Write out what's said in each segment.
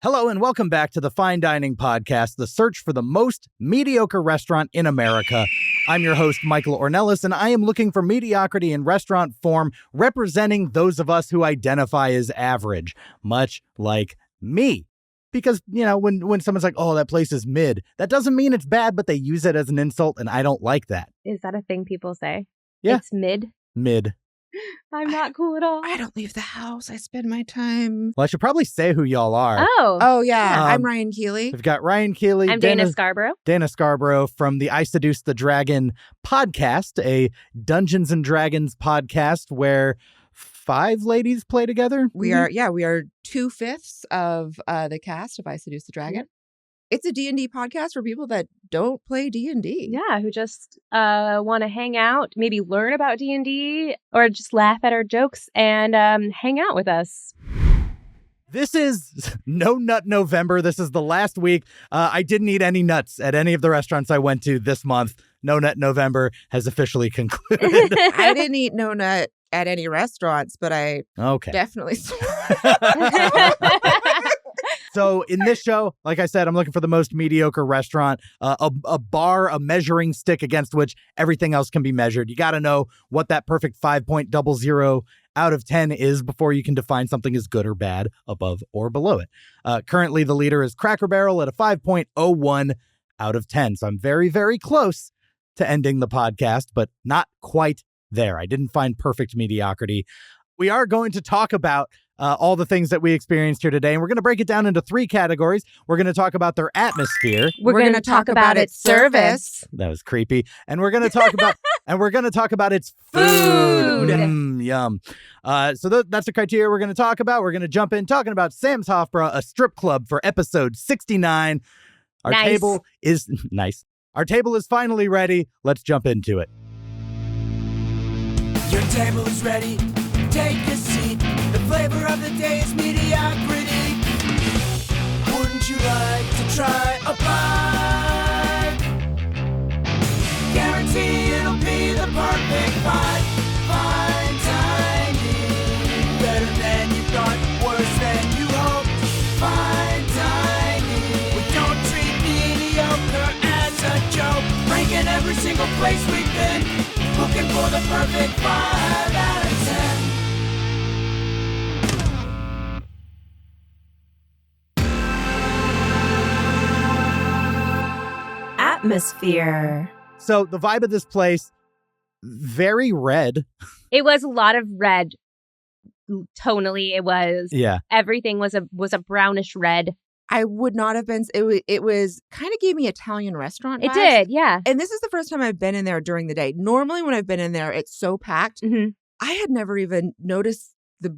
Hello and welcome back to the Fine Dining Podcast, the search for the most mediocre restaurant in America. I'm your host, Michael Ornelas, and I am looking for mediocrity in restaurant form, representing those of us who identify as average, much like me. Because, when someone's like, oh, that place is mid, that doesn't mean it's bad, but they use it as an insult, and I don't like that. Is that a thing people say? Yeah. It's mid? Mid. I'm not cool at all. I don't leave the house. I spend my time. Well, I should probably say who y'all are. Oh, yeah. I'm Ryan Keely. We've got Ryan Keely. I'm Dana Scarborough. Dana Scarborough from the I Seduce the Dragon podcast, a Dungeons and Dragons podcast where 5 ladies play together. We are 2/5 of the cast of I Seduce the Dragon. Yep. It's a D&D podcast for people that don't play D&D. Yeah, who just want to hang out, maybe learn about D&D, or just laugh at our jokes and hang out with us. This is No Nut November. This is the last week. I didn't eat any nuts at any of the restaurants I went to this month. No Nut November has officially concluded. I didn't eat no nut at any restaurants, but I definitely So in this show, like I said, I'm looking for the most mediocre restaurant, a bar, a measuring stick against which everything else can be measured. You got to know what that perfect 5.00 out of 10 is before you can define something as good or bad, above or below it. Currently, the leader is Cracker Barrel at a 5.01 out of 10. So I'm very, very close to ending the podcast, but not quite there. I didn't find perfect mediocrity. We are going to talk about all the things that we experienced here today, and we're going to break it down into 3 categories. We're going to talk about their atmosphere. We're going to talk about its service. That was creepy. And we're going to talk about its food. Yum. So that's the criteria we're going to talk about. We're going to jump in talking about Sam's Hofbrau, a strip club for episode 69. Our table is nice. Our table is finally ready. Let's jump into it. Your table is ready. Take a seat. The flavor of the day is mediocrity. Wouldn't you like to try a bite? Guarantee it'll be the perfect bite. Fine dining. Better than you thought, worse than you hoped. Fine dining. We don't treat mediocre as a joke. Ranking every single place we've been. Looking for the perfect 5 out of 10. Atmosphere. So the vibe of this place, very red. It was a lot of red. Tonally, it was. Yeah. Everything was a brownish red. I would not have been. It was kind of gave me Italian restaurant vibes. It did, yeah. And this is the first time I've been in there during the day. Normally, when I've been in there, it's so packed. Mm-hmm. I had never even noticed the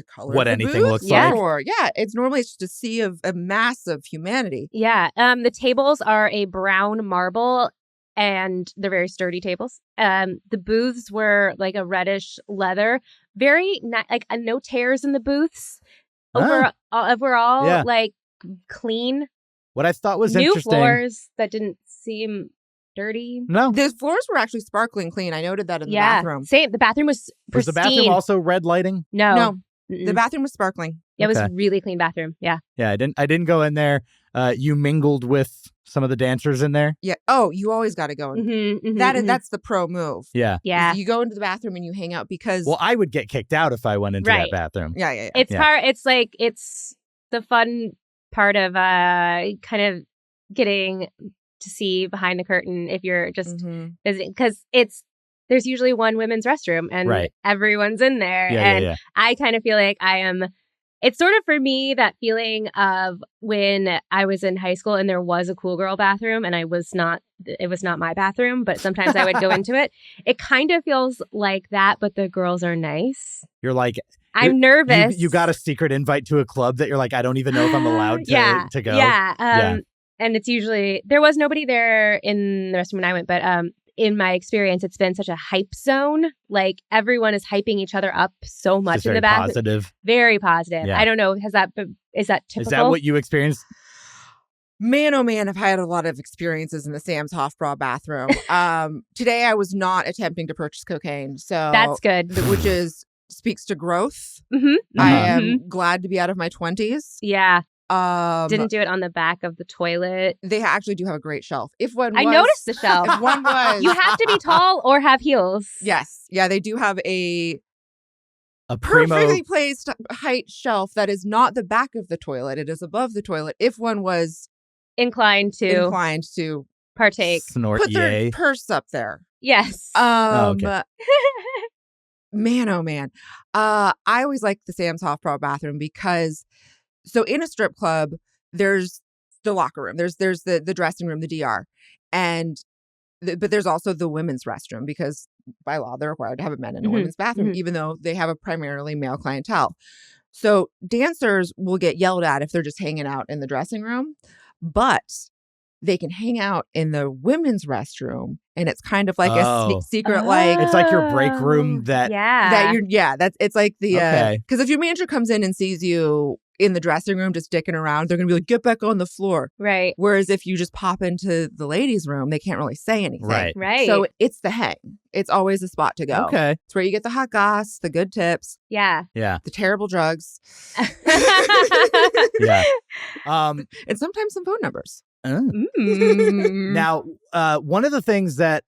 color what of the anything booths looks like. before. Yeah, it's normally just a sea of a mass of humanity. Yeah. The tables are a brown marble, and they're very sturdy tables. The booths were like a reddish leather, very no tears in the booths. Overall, Yeah. like clean. What I thought was new interesting. floors that didn't seem dirty. No. The floors were actually sparkling clean. I noted that in the bathroom. Same. The bathroom was Was pristine. the bathroom also red lighting? No. No. The bathroom was sparkling. It was Okay. a really clean bathroom. Yeah. Yeah, I didn't go in there. You mingled with some of the dancers in there. Yeah. Oh, you always got to go. That's the pro move. Yeah. Yeah. You go into the bathroom and you hang out because. Well, I would get kicked out if I went into that bathroom. Yeah. It's the fun part of kind of getting to see behind the curtain if you're just visiting, because there's usually one women's restroom and everyone's in there. Yeah. I kind of feel like it's sort of for me that feeling of when I was in high school and there was a cool girl bathroom and it was not my bathroom, but sometimes I would go into it. It kind of feels like that, but the girls are nice. You're like, I'm nervous. You got a secret invite to a club that you're like, I don't even know if I'm allowed to go. Yeah. And it's usually, there was nobody there in the restroom when I went, but in my experience, it's been such a hype zone. Like everyone is hyping each other up so much in the bathroom. Positive. Very positive. Yeah. I don't know. Is that typical? Is that what you experienced? Man, oh man, I've had a lot of experiences in the Sam's Hofbrau bathroom. Today I was not attempting to purchase cocaine. So that's good. Which speaks to growth. Mm-hmm. I am glad to be out of my 20s. Yeah. Didn't do it on the back of the toilet. They actually do have a great shelf. If one was, I noticed the shelf. If one was, You have to be tall or have heels. yes, yeah, they do have a primo. perfectly placed height shelf that is not the back of the toilet. It is above the toilet. If one was Inclined to partake. Snort put their yay. purse up there. Yes. Okay. Man, oh man. I always like the Sam's Hofbrau bathroom because, so in a strip club, there's the locker room, there's the dressing room, the DR, but there's also the women's restroom because by law they're required to have a men and a women's bathroom, even though they have a primarily male clientele. So dancers will get yelled at if they're just hanging out in the dressing room, but they can hang out in the women's restroom, and it's kind of like a secret, like it's like your break room that it's like the Okay. because if your manager comes in and sees you in the dressing room just dicking around, they're gonna be like, get back on the floor. Right. Whereas if you just pop into the ladies' room, they can't really say anything. Right. So it's the hang. It's always a spot to go. Okay. It's where you get the hot goss, the good tips, Yeah. Yeah. the terrible drugs, Yeah. and sometimes some phone numbers. Now, one of the things that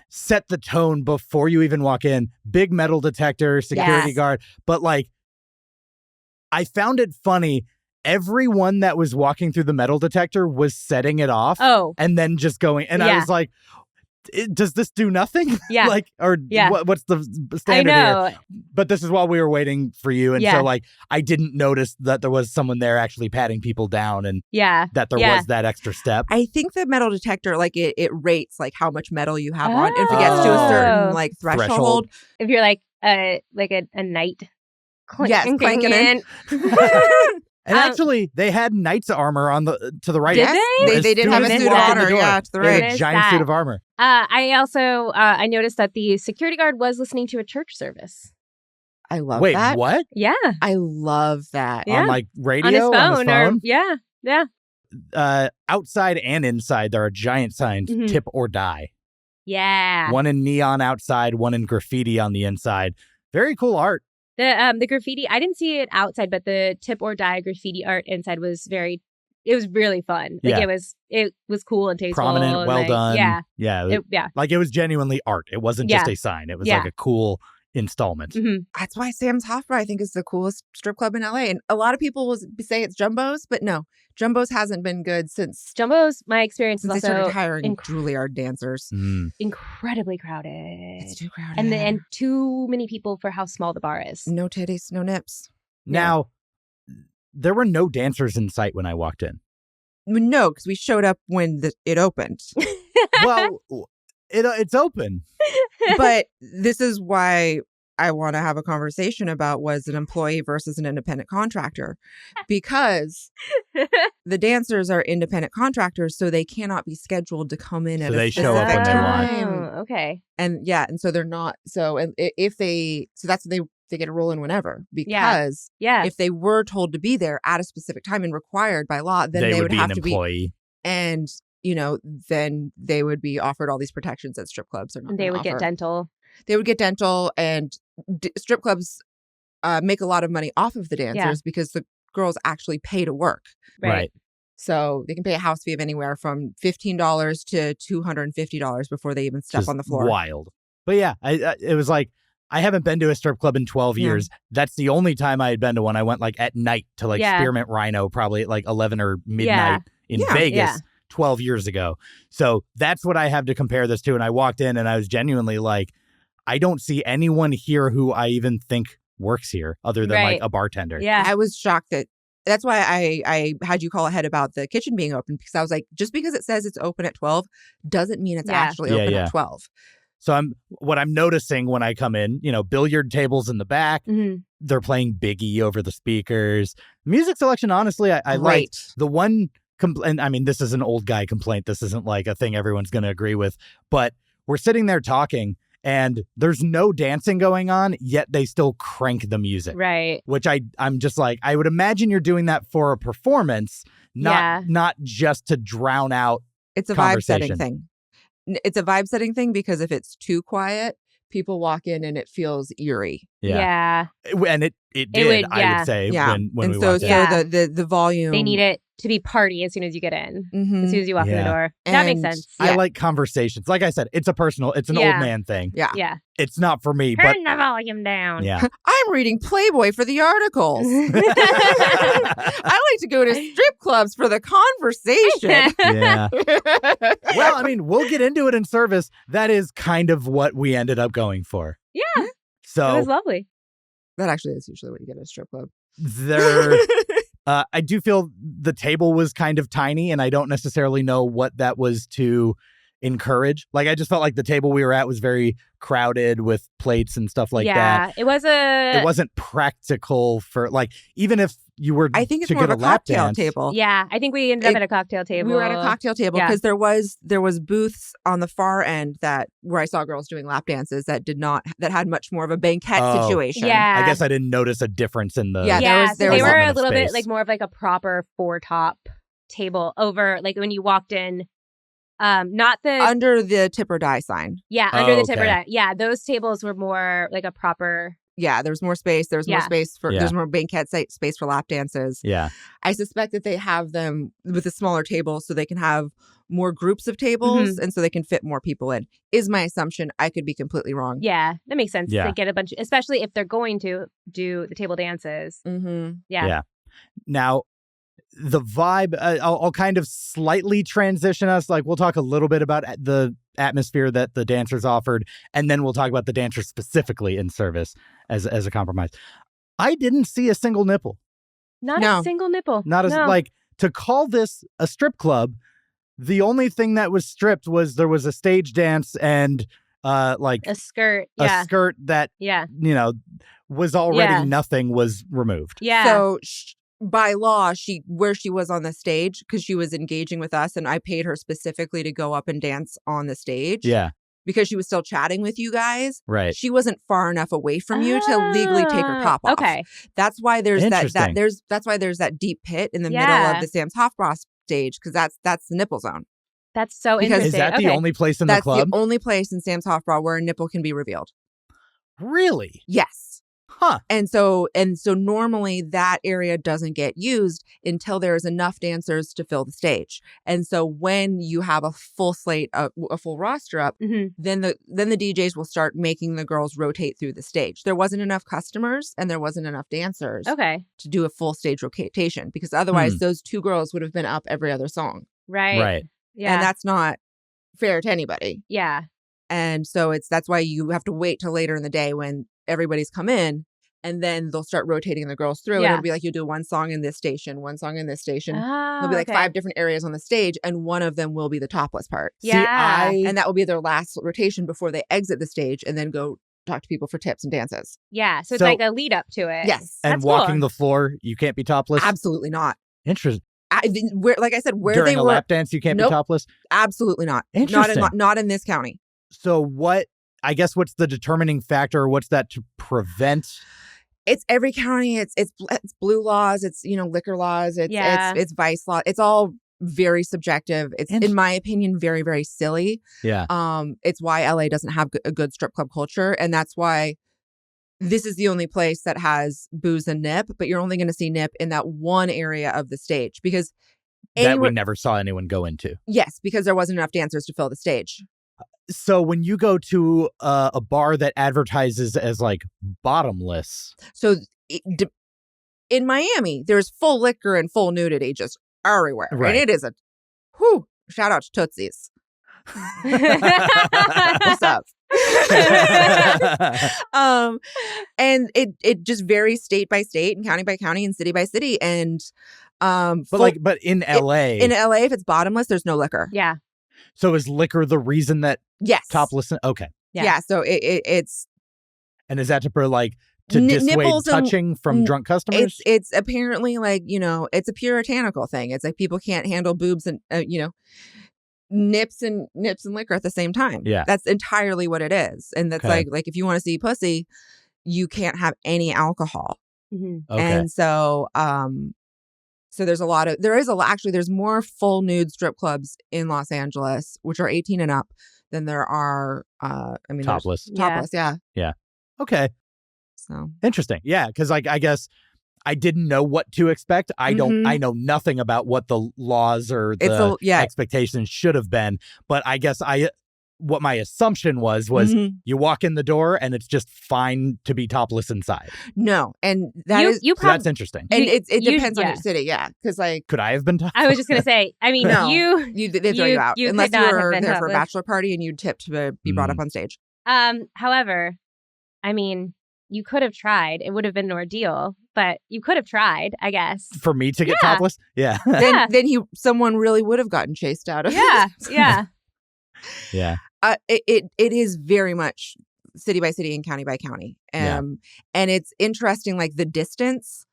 set the tone before you even walk in, big metal detector, security guard, but like, I found it funny. Everyone that was walking through the metal detector was setting it off and then just going. And I was like, does this do nothing? Yeah. Like, or what's the standard here? But this is while we were waiting for you. And so like, I didn't notice that there was someone there actually patting people down and that there was that extra step. I think the metal detector, like it rates like how much metal you have on. If it gets to a certain like threshold. If you're like a knight. Clanking in. And actually, they had knight's armor on to the right. Did they? They did have a suit of armor. Yeah, to the They right. had a giant suit of armor. I also I noticed that the security guard was listening to a church service. I love Wait, that. what? Yeah. I love that. On like radio? On his phone. On Yeah. Outside and inside, there are giant signs, tip or die. Yeah. One in neon outside, one in graffiti on the inside. Very cool art. The graffiti, I didn't see it outside, but the tip or die graffiti art inside was it was really fun. Like it was cool and tasteful. Prominent, well done. Yeah. Yeah. Like it was genuinely art. It wasn't just a sign. It was like a cool installment. That's why Sam's Hofbrau, I think, is the coolest strip club in LA. And a lot of people will say it's Jumbo's, but no, Jumbo's hasn't been good since Jumbo's. My experience is they also started hiring Juilliard dancers. incredibly crowded. It's too crowded, and too many people for how small the bar is. No titties, no nips. Now, there were no dancers in sight when I walked in. No, because we showed up when it opened. Well, it's open. But this is why I want to have a conversation about was an employee versus an independent contractor, because the dancers are independent contractors, so they cannot be scheduled to come in So at they a show up specific when they want. time. Oh, okay. And and so they're not. So and if they, so that's what they get to roll in whenever, because if they were told to be there at a specific time and required by law, then they would be have an to employee. be. And then they would be offered all these protections that strip clubs are not. They would get dental. They would get dental, and strip clubs make a lot of money off of the dancers because the girls actually pay to work. Right. So they can pay a house fee of anywhere from $15 to $250 before they even step Just on the floor. Wild. But yeah, it was like, I haven't been to a strip club in 12 years. That's the only time I had been to one. I went like at night to like Spearmint Rhino, probably at like 11 or midnight in Vegas 12 years ago. So that's what I have to compare this to. And I walked in and I was genuinely like, I don't see anyone here who I even think works here other than like a bartender. Yeah. I was shocked that's why I had you call ahead about the kitchen being open, because I was like, just because it says it's open at 12 doesn't mean it's actually open at 12. So what I'm noticing when I come in, billiard tables in the back, they're playing Biggie over the speakers. Music selection, honestly, I liked. The one and I mean, this is an old guy complaint. This isn't like a thing everyone's going to agree with, but we're sitting there talking and there's no dancing going on, yet they still crank the music. Right. Which I'm just like, I would imagine you're doing that for a performance, not just to drown out. It's a vibe setting thing. It's a vibe setting thing because if it's too quiet, people walk in and it feels eerie. Yeah. And it did, would, I yeah. would say, Yeah. when And we so, walked so in. Yeah. the volume. They need it to be party as soon as you get in. Mhm. As soon as you walk in the Yeah. door. That makes And sense. I Yeah. like conversations. Like I said, it's an Yeah. old man thing. Yeah. Yeah. It's not for me, but Turn the volume down. yeah. I'm reading Playboy for the articles. I like to go to strip clubs for the conversation. Yeah. Well, I mean, we'll get into it in service. That is kind of what we ended up going for. Yeah. It So was lovely. That actually is usually what you get at a strip club. there, I do feel the table was kind of tiny, and I don't necessarily know what that was to encourage. Like, I just felt like the table we were at was very crowded with plates and stuff like that. It was It wasn't practical for, like, even if you were I think it's to more get of a lap cocktail dance. table. Yeah, I think we ended up at a cocktail table. We were at a cocktail table Yeah. because there was booths on the far end where I saw girls doing lap dances that had much more of a banquet Oh. situation. Yeah. I guess I didn't notice a difference in the. Yeah, Yeah, there so was they were allotment a of little bit space. like more of like a proper four-top table over, like when you walked in, not the Under the tip or die sign. under Oh, the tip or okay. die. Yeah, those tables were more like a proper. Yeah, there's more space. There's more Yeah. space for Yeah. there's more banquet space for lap dances. Yeah. I suspect that they have them with a smaller table so they can have more groups of tables and so they can fit more people in. Is my assumption. I could be completely wrong. Yeah, that makes sense. Yeah. They get a bunch, especially if they're going to do the table dances. Mm-hmm. Yeah. Yeah. Now, the vibe, I'll kind of slightly transition us. Like, we'll talk a little bit about the atmosphere that the dancers offered, and then we'll talk about the dancers specifically in service as a compromise. I didn't see a single nipple. Not No. a single nipple. Not as No. like, to call this a strip club, the only thing that was stripped was there was a stage dance and like a skirt. a Yeah. skirt that, Yeah. was already Yeah. nothing was removed. Yeah. So by law, where she was on the stage because she was engaging with us, and I paid her specifically to go up and dance on the stage. Yeah. Because she was still chatting with you guys. Right. She wasn't far enough away from you to legally take her top off. Okay. That's why there's Interesting. that's why there's that deep pit in the middle Yeah. of the Sam's Hofbrau stage because that's the nipple zone. That's so Because- interesting. Is that okay. the only place in the That's club? the only place in Sam's Hofbrau where a nipple can be revealed. Really? Yes. Huh. And so normally that area doesn't get used until there's enough dancers to fill the stage. And so when you have a full slate, a full roster up, Mhm. then the DJs will start making the girls rotate through the stage. There wasn't enough customers and there wasn't enough dancers Okay. to do a full stage rotation because otherwise those two girls would have been up every other song. Right. Right. Yeah. And that's not fair to anybody. yeah. And so that's why you have to wait till later in the day when everybody's come in and then they'll start rotating the girls through. And Yeah. it'll be like, you'll do one song in this station, one song in this station. Oh, There'll be like okay. 5 different areas on the stage and one of them will be the topless part. Yeah. And that will be their last rotation before they exit the stage and then go talk to people for tips and dances. Yeah. So it's So- like a lead up to it. Yes. And That's walking cool. the floor, you can't be topless. Absolutely not. Interesting. Like I said, where During they a were, lap dance, you can't Nope. be topless. absolutely not. Interesting. Not in this county. So what? I guess what's the determining factor? Or what's that to prevent? It's every county. It's blue laws. It's liquor laws. Yeah. It's vice law. It's all very subjective. It's in my opinion very, very silly. Yeah. It's why LA doesn't have a good strip club culture, and that's why this is the only place that has booze and nip. But you're only going to see nip in that one area of the stage because That we never saw anyone go into. yes, because there wasn't enough dancers to fill the stage. So when you go to a bar that advertises as like bottomless, So in Miami, there's full liquor and full nudity just everywhere, Right. and it is a shout out to Tootsie's. What's up? And it just varies state by state and county by county and city by city. And but in LA, in LA, if it's bottomless, there's no liquor. Yeah. so is liquor the reason that Yes. topless? Okay. Yeah. So it's And is that to dissuade nipples and- touching from drunk customers? it's apparently like, it's a puritanical thing. It's like people can't handle boobs and nips and liquor at the same time. Yeah. That's entirely what it is. And that's Okay. like if you want to see pussy, you can't have any alcohol. Mhm. Okay. And so there's there's more full nude strip clubs in Los Angeles, which are 18 and up, than there are. There's Topless. Topless, yeah. Okay. So Interesting. Yeah, because I guess I didn't know what to expect. I know nothing about what the laws or the expectations should have been. But I guess what my assumption was you walk in the door and it's just fine to be topless inside. No, and that's interesting. And it depends on your city, yeah. Because could I have been topless? I was just gonna say. I mean, no, they throw you out unless you were there for a bachelor party and you tipped to be brought up on stage. However, I mean, you could have tried. It would have been an ordeal, but you could have tried, I guess. For me to get topless? Yeah. Then someone really would have gotten chased out of it. Yeah. Yeah. It is very much city by city and county by county. And it's interesting, like the distance.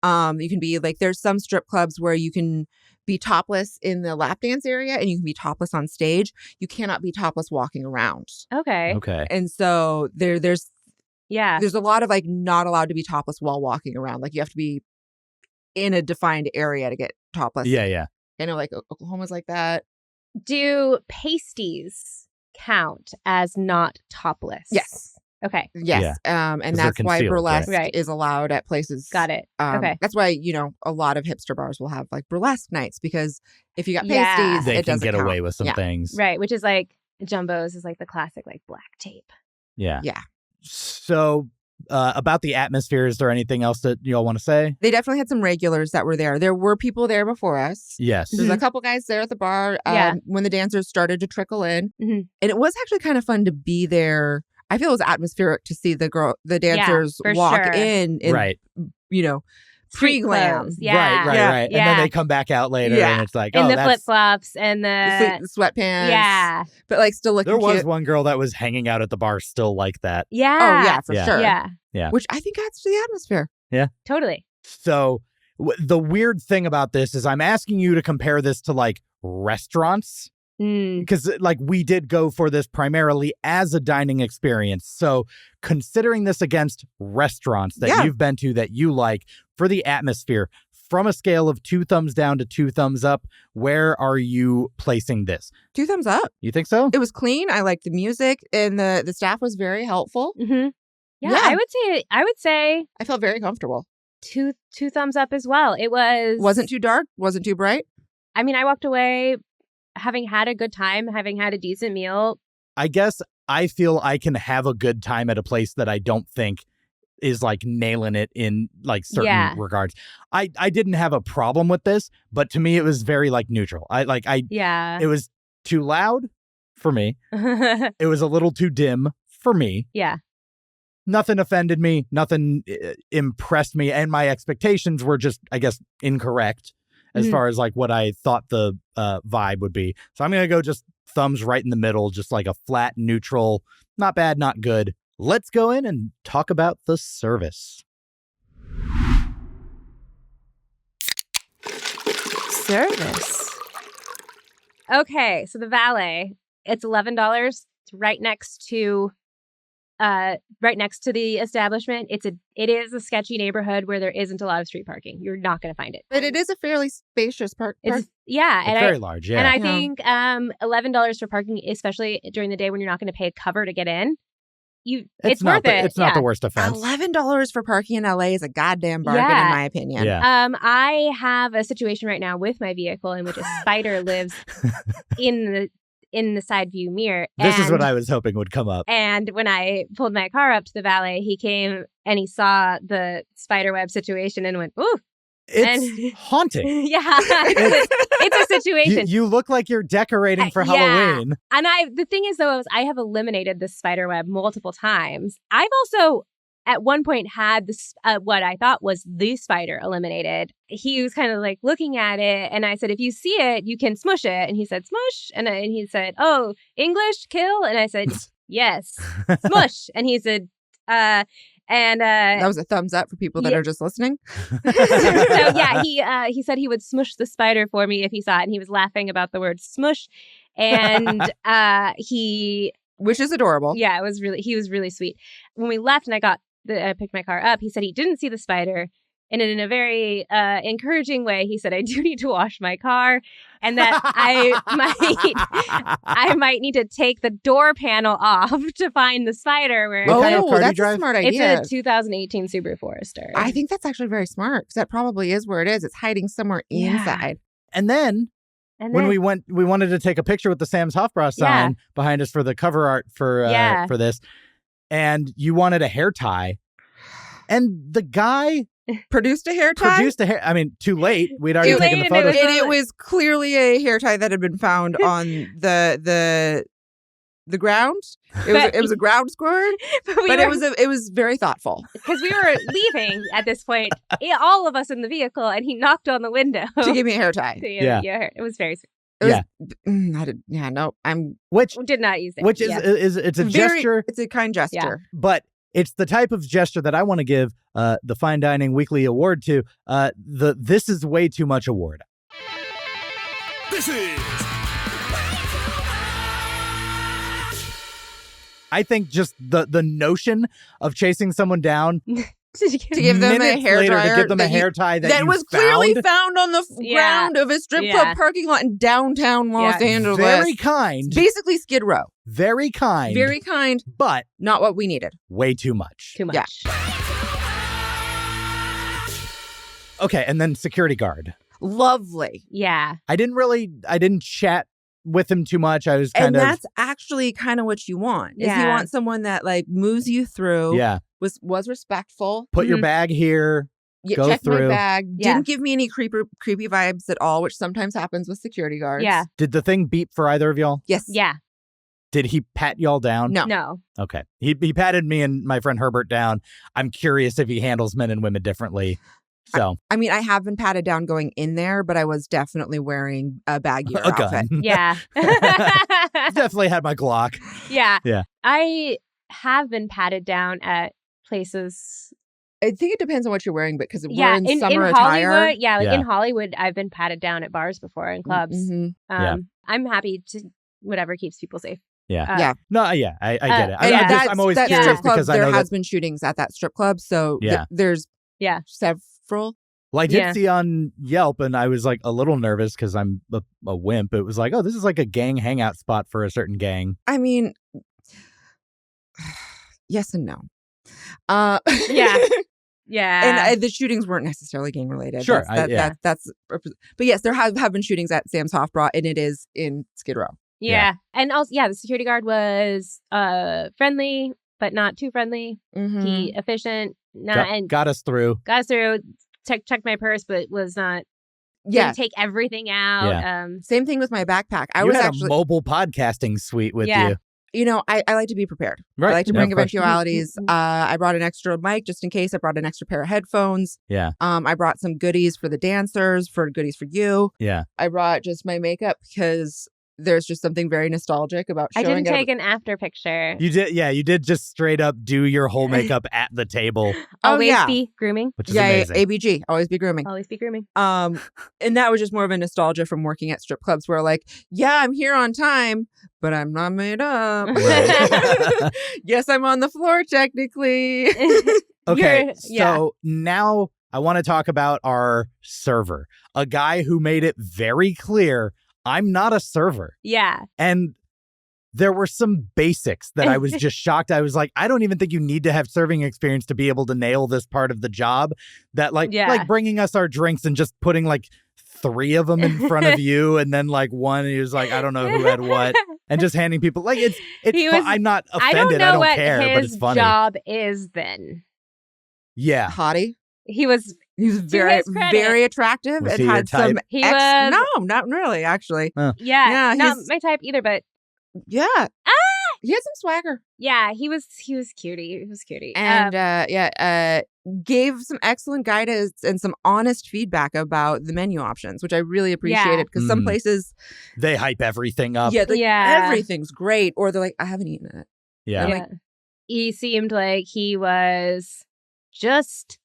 You can be like, there's some strip clubs where you can be topless in the lap dance area and you can be topless on stage. You cannot be topless walking around. Okay. And so there's a lot of like not allowed to be topless while walking around. Like you have to be in a defined area to get topless. Yeah. I know like Oklahoma's like that. Do pasties count as not topless? Yes. Okay. Yes. And that's why burlesque is allowed at places. Got it. Okay. That's why, a lot of hipster bars will have like burlesque nights because if you got pasties, they it can doesn't get count. away with some things. Right. Which is like Jumbo's is like the classic like black tape. Yeah. Yeah. So about the atmosphere, is there anything else that you all want to say? They definitely had some regulars that were there. There were people there before us. Yes. There's a couple guys there at the bar when the dancers started to trickle in. Mm-hmm. And it was actually kind of fun to be there. I feel it was atmospheric to see the dancers walk in right. Pre-glam. Yeah. Right. And then they come back out later and it's like, the flip-flops and the sweatpants. Yeah. But like still looking There was cute. one girl that was hanging out at the bar still like that. Yeah. Oh, yeah, for sure. Yeah. Which I think adds to the atmosphere. Yeah. Totally. So the weird thing about this is I'm asking you to compare this to like restaurants. Because like we did go for this primarily as a dining experience. So considering this against restaurants that you've been to that you like for the atmosphere, from a scale of 2 thumbs down to 2 thumbs up, where are you placing this? 2 thumbs up. You think so? It was clean. I liked the music and the staff was very helpful. Mm-hmm. Yeah, I would say I felt very comfortable. 2 thumbs up as well. It wasn't too dark, wasn't too bright. I mean, I walked away having had a good time, having had a decent meal. I guess I feel I can have a good time at a place that I don't think is like nailing it in like certain regards. I didn't have a problem with this, but to me it was very like neutral. It was too loud for me. It was a little too dim for me. Yeah. Nothing offended me. Nothing impressed me. And my expectations were just, I guess, incorrect as far as like what I thought the vibe would be. So I'm going to go just thumbs right in the middle, just like a flat, neutral, not bad, not good. Let's go in and talk about the service. Service. Okay, so the valet, it's $11. It's right next to the establishment. It is a sketchy neighborhood where there isn't a lot of street parking. You're not going to find it. But it is a fairly spacious park. It's very large, yeah. And I think $11 for parking, especially during the day when you're not going to pay a cover to get in, it's worth it. It's not the worst offense. $11 for parking in LA is a goddamn bargain, in my opinion. Yeah. I have a situation right now with my vehicle in which a spider lives in the side view mirror. This is what I was hoping would come up. And when I pulled my car up to the valet, he came and he saw the spider web situation and went, ooh. It's haunting. Yeah. It's a situation. You look like you're decorating for Halloween. And the thing is, though, I have eliminated the spider web multiple times. I've also at one point had this what I thought was the spider eliminated. He was kind of like looking at it, and I said, if you see it, you can smush it. And he said, smush. And he said, oh, English, kill? And I said, yes, smush. And he said, that was a thumbs up for people that are just listening. So yeah, he said he would smush the spider for me if he saw it, and he was laughing about the word smush. And which is adorable. Yeah, he was really sweet. When we left and I picked my car up, he said he didn't see the spider. And in a very encouraging way, he said, I do need to wash my car and that I might need to take the door panel off to find the spider. Where What kind of car do you that's a drive? smart idea. It's a 2018 Subaru Forester. I think that's actually very smart because that probably is where it is. It's hiding somewhere Yeah. inside. And then and when then, we wanted to take a picture with the Sam's Hofbrau sign behind us for the cover art for this, and you wanted a hair tie, and the guy Produced a hair tie? produced a hair. I mean, too late. We'd already Too taken late, the and photos. And it was clearly a hair tie that had been found on the ground. It was a ground squirrel, but it was very thoughtful. because we were leaving at this point, all of us in the vehicle, and he knocked on the window To give me a hair tie. to Yeah. get her. It was very sweet. Which We did not use it. is it's a gesture, It's a kind gesture. but it's the type of gesture that I want to give the Fine Dining Weekly Award to. The This Is Way Too Much Award. This is I think just the notion of chasing someone down To give them a minutes hair later dryer to give them a that you- hair tie that, That you was clearly found. found on the ground of a strip club parking lot in downtown Los Angeles. Very kind. Basically Skid Row. Very kind. Very kind, but not what we needed. way too much. Too much. Yeah. Okay, and then security guard. Lovely. Yeah. I didn't chat with him too much. I was And kind of that's actually kind of what you want. Is you Yeah. want someone that like moves you through, was respectful. put your Mhm. bag here. Yeah, Go checked through. my bag. Yeah. Didn't give me any creepy vibes at all, which sometimes happens with security guards. Yeah. Did the thing beep for either of y'all? Yes. Yeah. Did he pat y'all down? No. No. Okay. He patted me and my friend Herbert down. I'm curious if he handles men and women differently. So I mean, I have been patted down going in there, but I was definitely wearing a baggier a outfit. gun. Yeah. Definitely had my Glock. Yeah. Yeah. I have been patted down at places. I think it depends on what you're wearing, but because Yeah. we're in In summer attire. Hollywood. Yeah. Like Yeah. in Hollywood, I've been patted down at bars before and clubs. Mhm. Yeah. I'm happy to whatever keeps people safe. Yeah. Yeah. No, yeah, I get it. And Yeah. I'm always that curious strip club, because I there know has that. been shootings at that strip club, so Yeah. there's Yeah. several. Well, I did Yeah. see on Yelp, and I was like a little nervous because I'm a wimp. It was like, oh, this is like a gang hangout spot for a certain gang. I mean, yes and no. Yeah. Yeah. And the shootings weren't necessarily gang related. Sure, That's but yes, there have been shootings at Sam's Hofbrau, and it is in Skid Row. Yeah. And also, the security guard was friendly, but not too friendly. Mhm. He efficient, not and Got us through. got us through. Checked my purse, but was not. Yeah. Didn't take everything out. Same thing with my backpack. I You was had actually, a mobile podcasting suite with Yeah. you. I like to be prepared. Right. I like to Yeah, bring of course. eventualities. I brought an extra mic just in case. I brought an extra pair of headphones. Yeah. I brought some goodies for the dancers, goodies for you. Yeah. I brought just my makeup because there's just something very nostalgic about I showing didn't take an after picture. You did. Yeah. You did just straight up do your whole makeup at the table, Always yeah. be grooming. which is Yeah, amazing. ABG, always be grooming. Always be grooming. And that was just more of a nostalgia from working at strip clubs where like, yeah, I'm here on time, but I'm not made up. Right. Yes, I'm on the floor technically. Okay. Yeah. So now I want to talk about our server, a guy who made it very clear I'm not a server. Yeah. And there were some basics that I was just shocked. I was like, I don't even think you need to have serving experience to be able to nail this part of the job. That like bringing us our drinks and just putting like 3 of them in front of you, and then like one, he was like, I don't know who had what, and just handing people like it's. I'm not offended. I don't know what care, but his it's funny. job is then. Yeah. Hottie. He was He was very, his credit. very attractive Was and he your had some. type? He was- No, not really. Actually, yeah, not he's- my type either, but yeah. He had some swagger, yeah, he was cutie. He was cutie. and gave some excellent guidance and some honest feedback about the menu options, which I really appreciated because some Mm. places, They hype everything up. everything's great, or they're like, I haven't eaten it. Yeah. yeah. He seemed like he was just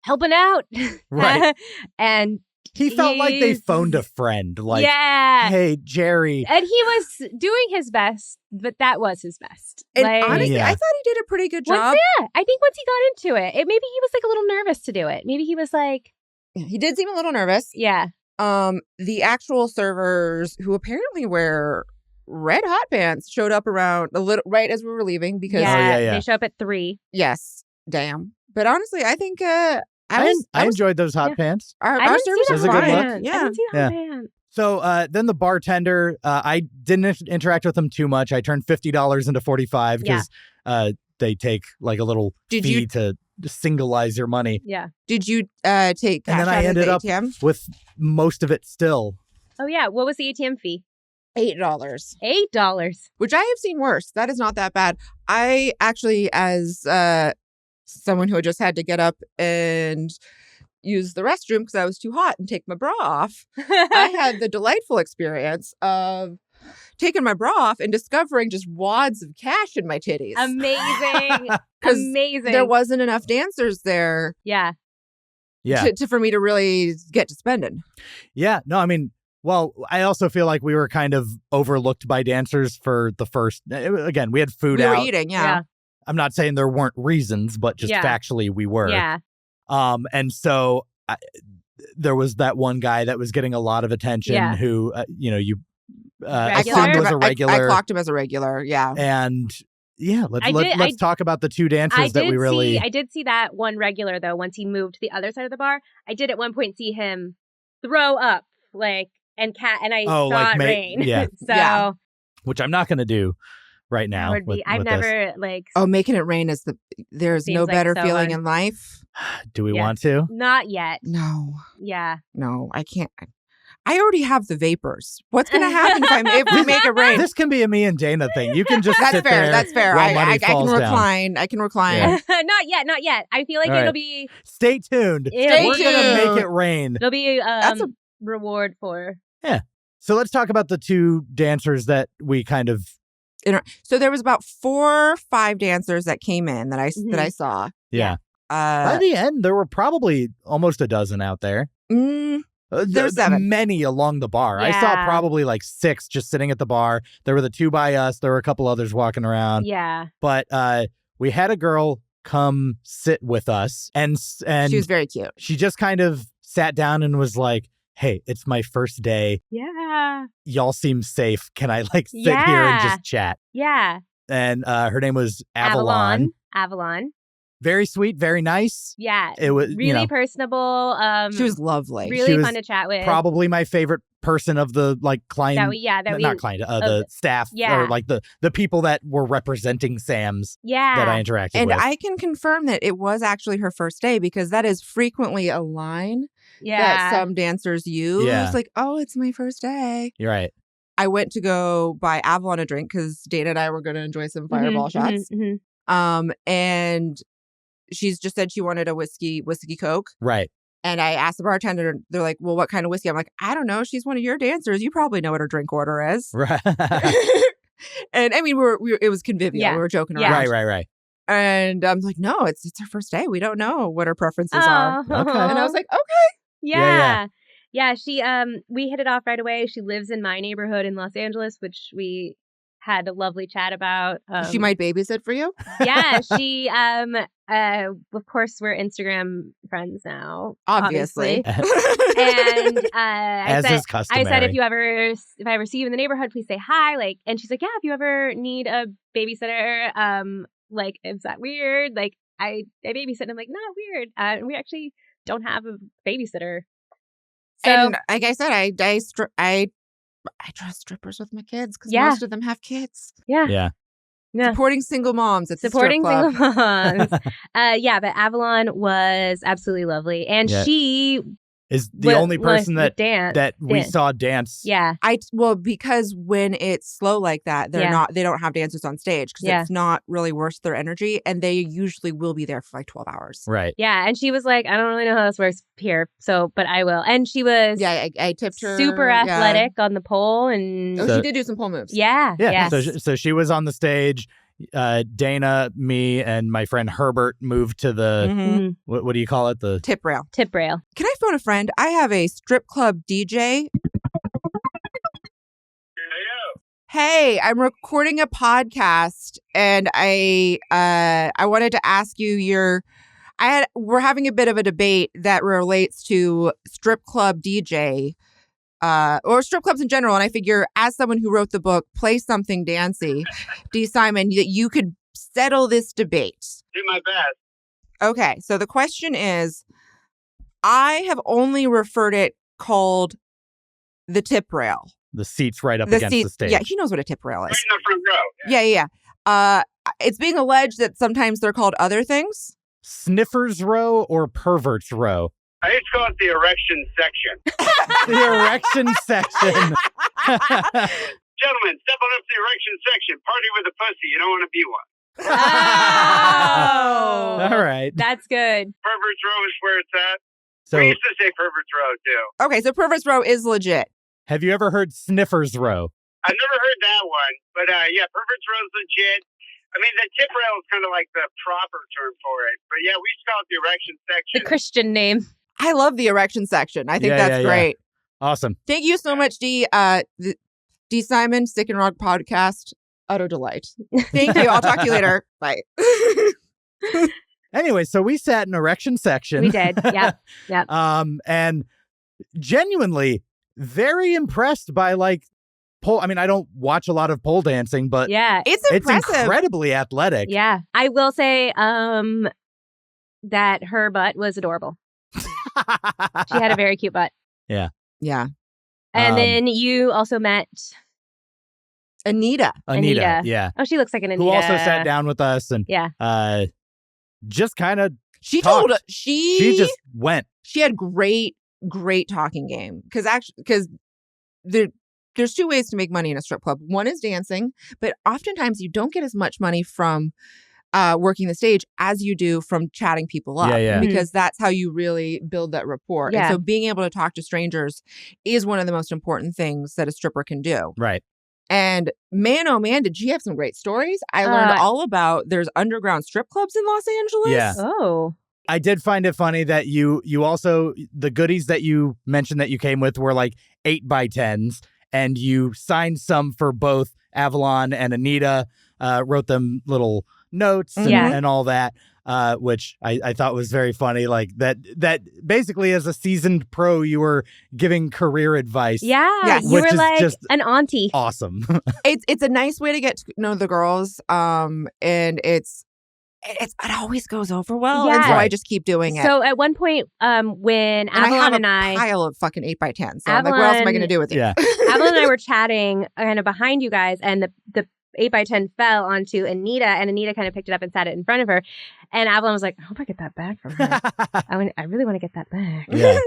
helping out. Right. And He felt like they He's- phoned a friend. Like, yeah. hey, Jerry. And he was doing his best, but that was his best. And Like, honestly, Yeah. I thought he did a pretty good once- job. yeah, I think once he got into it, maybe he was like a little nervous to do it. Maybe he was like, Yeah, he did seem a little nervous. yeah. The actual servers, who apparently wear red hot pants, showed up around a little right as we were leaving because yeah. They show up at 3. yes, damn. But honestly, I think I enjoyed those hot yeah. pants. our I didn't service see was the a hot good look. pants. Yeah. I didn't see the hot Yeah. pants. So then the bartender, I didn't interact with him too much. I turned $50 into 45 because they take like a little Did fee you- to singleize your money. Yeah. Did you take cash And then I out of ended the up ATM? with most of it still. Oh, yeah. What was the ATM fee? $8, $8. which I have seen worse. That is not that bad. I actually, as someone who had just had to get up and use the restroom because I was too hot and take my bra off, I had the delightful experience of taking my bra off and discovering just wads of cash in my titties. Amazing. 'Cause Amazing. There wasn't enough dancers there Yeah. Yeah. for me to really get to spending. Yeah. No, I mean, well, I also feel like we were kind of overlooked by dancers for the first. Again, we had food We were out. eating, Yeah. I'm not saying there weren't reasons, but just Yeah. factually we were. Yeah. And so there was that one guy that was getting a lot of attention Yeah. who, you I Regular? assumed was a I regular. clocked him as a regular, yeah. And yeah, I did- let's talk about the two dancers that we really. I did see that one regular though. Once he moved to the other side of the bar, I did at one point see him throw up and I Oh, saw like it ma- rain. yeah. So Yeah. Which I'm not going to do right that now. would be. with I've this. never Oh, making it rain is there's Seems no like better so feeling fun. in life. Do we Yeah. want to? not yet. No, Yeah. I can't. I already have the vapors. What's going to happen if we make it rain? This can be a me and Dana thing. You can just That's sit fair. there. That's fair. while I money can falls down. recline. I can recline. Yeah. Not yet. Not yet. I feel like All it'll right. be. Stay tuned. It'll We're be- gonna make it rain. There'll be That's a- reward for. So let's talk about the two dancers that we kind of. So there was about 4 or 5 dancers that came in that I Mhm. saw. Yeah. By the end, there were probably almost a dozen out there. There's 7. Many along the bar. I saw Yeah. probably like 6 just sitting at the bar. There were the 2 by us. There were a couple others walking around. Yeah. But we had a girl come sit with us, and she was very cute. she just kind of sat down and was like, "Hey, it's my first day. Yeah. Y'all seem safe. Can I sit here and Yeah. just chat?" Yeah. And her name was Avalon. Avalon. Very sweet, very nice. Yeah. It was Really personable. She was lovely. really she was fun to chat with. probably my favorite person of the client. That we The staff yeah. or the people that were representing Sam's yeah. that I interacted And with. I can confirm that it was actually her first day because that is frequently a line yeah. that some dancers use. Yeah. Like, oh, it's my first day. You're right. I went to go buy Avalon a drink because Dana and I were going to enjoy some fireball shots. And she's just said she wanted a whiskey Coke. Right. And I asked the bartender, they're like, well, what kind of whiskey? I'm like, I don't know. She's one of your dancers. You probably know what her drink order is. Right. And I mean, it was convivial. Yeah. We were joking Yeah. around. Right. And I'm like, no, it's her first day. We don't know what her preferences are. Okay. And I was like, okay. yeah. Yeah, she we hit it off right away. She lives in my neighborhood in Los Angeles, which we had a lovely chat about. She might babysit for you. Yeah, she of course we're Instagram friends now. Obviously. And As I is said customary. if I ever see you in the neighborhood, please say hi. And she's like, yeah, if you ever need a babysitter, is that weird? I babysit. And I'm like, not weird. We actually don't have a babysitter. So And like I said, I trust strippers with my kids because Yeah. most of them have kids. Yeah. yeah. Supporting single moms at the Supporting strip club. single moms. But Avalon was absolutely lovely. And Yeah. she Is the only person that we dance. saw dance. Yeah. Because when it's slow like that, they don't have dancers on stage because Yeah. it's not really worth their energy, and they usually will be there for like 12 hours. Right. Yeah. And she was like, I don't really know how this works here. But I will. And she was Yeah, I tipped her. super yeah. athletic on the pole. And Oh, So- she did do some pole moves. yeah. Yeah. Yes. So she was on the stage Dana, me, and my friend Herbert moved to the, Mhm. what do you call it? The Tip rail. Tip rail. Can I phone a friend? I have a strip club DJ. Hey, I'm recording a podcast, and I wanted to ask you we're having a bit of a debate that relates to strip club DJ, or strip clubs in general. And I figure, as someone who wrote the book, Play Something Dancy, D. Simon, that you could settle this debate. Do my best. Okay, so the question is, I have only referred it called the tip rail. the seats right up against the stage. Yeah, he knows what a tip rail is. Right in the front row. Yeah. It's being alleged that sometimes they're called other things. Sniffers row or perverts row? I used to call it the erection section. The erection section. Gentlemen, step on up to the erection section. Party with a pussy. You don't want to be one. Oh. All right. That's good. Pervert's row is where it's at. So We used to say pervert's row, too. Okay, so perverts row is legit. have you ever heard sniffers row? I've never heard that one. But, yeah, pervert's row is legit. I mean, the tip rail is kind of like the proper term for it. But, yeah, we used to call it the erection The section. Christian name. I love the erection section. I think Yeah, that's yeah, yeah. great. Awesome. Thank you so much, D. D. Simon, Stick and Rock Podcast. Utter delight. Thank you. I'll talk to you later. Bye. Anyway, so we sat in erection section. We did. Yep. And genuinely very impressed by like pole. I mean, I don't watch a lot of pole dancing, but Yeah. It's it's impressive. incredibly athletic. Yeah. I will say that her butt was adorable. She had a very cute butt. Yeah. And Um, then you also met Anita. Anita. Yeah. Oh, she looks like an Anita. Who also sat down with us and Yeah. just kind of She talked. told she just went. she had great talking game because there's two ways to make money in a strip club. One is dancing, but oftentimes you don't get as much money from working the stage as you do from chatting people up. Yeah. Because that's how you really build that rapport. Yeah. And so being able to talk to strangers is one of the most important things that a stripper can do. Right. And man, oh man, did she have some great stories. I learned all about there's underground strip clubs in Los Angeles. Yeah. Oh. I did find it funny that you also, the goodies that you mentioned that you came with were like 8x10s, and you signed some for both Avalon and Anita, wrote them little notes and, Yeah. and all that, which I thought was very funny. Like that basically as a seasoned pro, you were giving career advice. Yeah. Yes. You Which were is like just an auntie. Awesome. It's a nice way to get to know the girls. And it always goes over well. And so Yeah. I just keep doing it. So at one point, when and I have Avalon a and I pile of fucking 8x10. So I'm like, what else am I going to do with it? Yeah. Avalon and I were chatting kind of behind you guys, and the 8x10 fell onto Anita, and Anita kind of picked it up and sat it in front of her. And Avalon was like, I hope I get that back from her. I really want to get that back. Yeah.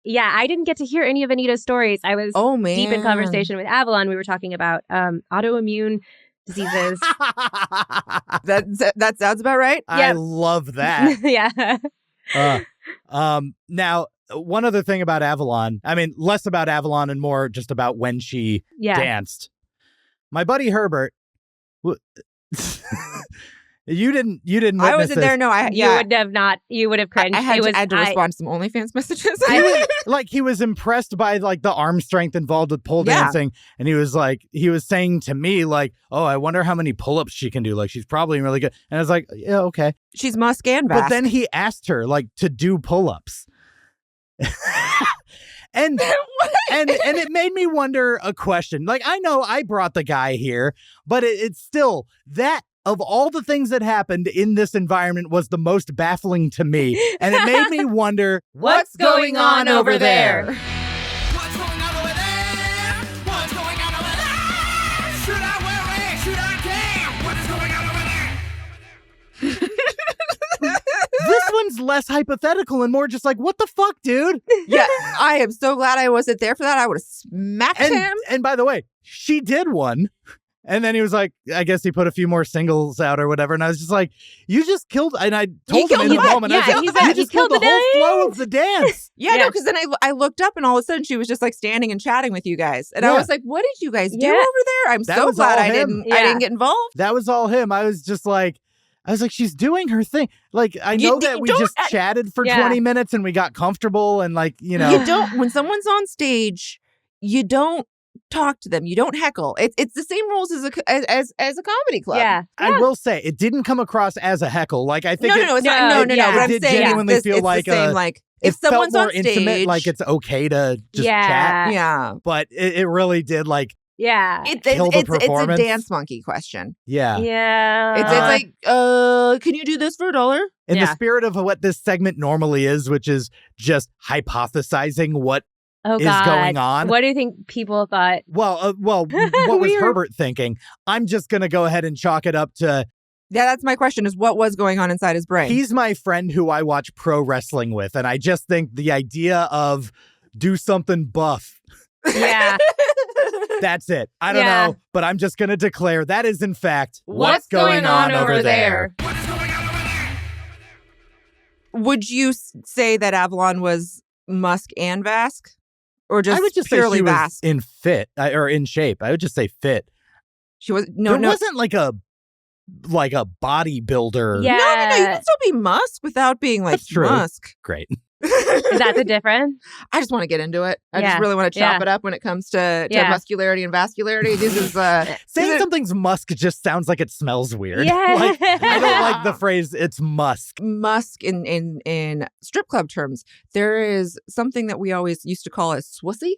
Yeah, I didn't get to hear any of Anita's stories. I was Oh, man. deep in conversation with Avalon. We were talking about autoimmune diseases. That sounds about right. I Yeah. love that. Yeah. Now, one other thing about Avalon, I mean, less about Avalon and more just about when she Yeah. danced. My buddy Herbert, you didn't witness I wasn't this. there. No, You would have cringed. I had It was, to respond to some OnlyFans messages. He was impressed by like the arm strength involved with pole Yeah. dancing, and he was saying to me like, "Oh, I wonder how many pull-ups she can do. Like, she's probably really good." And I was like, "Yeah, okay." She's Musk and But Vask. then he asked her like to do pull-ups. And it made me wonder a question. Like, I know I brought the guy here, but it's still that of all the things that happened in this environment was the most baffling to me. And it made me wonder What's going on over there? What's going on over there? What's going on over there? Should I worry? Should I care? What is going on over there? This one's less hypothetical and more just like, what the fuck, dude? Yeah, I am so glad I wasn't there for that. I would have smacked him. And by the way, she did one. And then he was like, I guess he put a few more singles out or whatever. And I was just like, you just killed. And I told him in the moment, I was like, you just killed the whole flow of the dance. No, because then I looked up and all of a sudden she was just like standing and chatting with you guys. And I was like, what did you guys do over there? I'm so glad I didn't get involved. That was all him. I was just like, she's doing her thing. Like, I know that we just chatted for 20 minutes and we got comfortable and like, you know. You don't, when someone's on stage, you don't talk to them. You don't heckle. It's the same rules as a comedy club. Yeah. I will say it didn't come across as a heckle. Like I think it's not. No. Yeah, But it I'm did saying genuinely feel it's like the same. Like if it felt someone's more on stage, intimate, like it's okay to just chat. Yeah. But it really did like kill the performance. It's a dance monkey question. Yeah. It's like, can you do this for $1? In the spirit of what this segment normally is, which is just hypothesizing what is going on. What do you think people thought? Well, what was Herbert thinking? I'm just going to go ahead and chalk it up to... Yeah, that's my question, is what was going on inside his brain? He's my friend who I watch pro wrestling with, and I just think the idea of do something buff. Yeah. That's it. I don't know, but I'm just going to declare that is, in fact, what's going on over there. What is going on over there? Would you say that Avalon was Musk and Vask? Or just I would just purely say she Vask? was in fit, or in shape. I would just say fit. She was There wasn't like a bodybuilder. Yeah. No. You can still be Musk without being like That's true. Musk. Great. Is that the difference? I just want to get into it. I just really want to chop it up when it comes to muscularity and vascularity. This is saying something's musk just sounds like it smells weird. Yeah. Like, I don't like the phrase it's musk. Musk in strip club terms. There is something that we always used to call a swussy.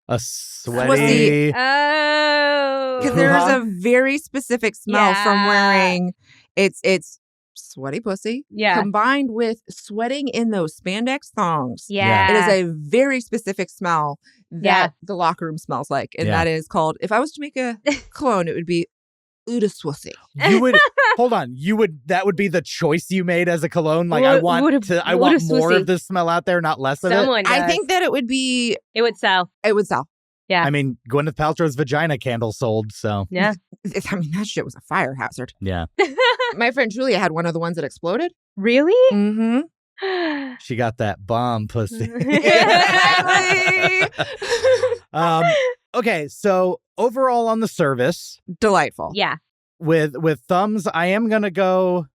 A sweaty. Oh. Because there's a very specific smell from wearing it's sweaty pussy combined with sweating in those spandex thongs. Yeah. It is a very specific smell that the locker room smells like. And that is called, if I was to make a cologne, it would be Uda Swussy. You would that would be the choice you made as a cologne? Like I want more of the smell out there, not less of it. I think that it would sell. It would sell. Yeah. I mean, Gwyneth Paltrow's vagina candle sold, so. Yeah. I mean, that shit was a fire hazard. Yeah. My friend Julia had one of the ones that exploded. Really? Mm-hmm. She got that bomb pussy. Okay, so overall on the service. Delightful. Yeah. With thumbs, I'm gonna go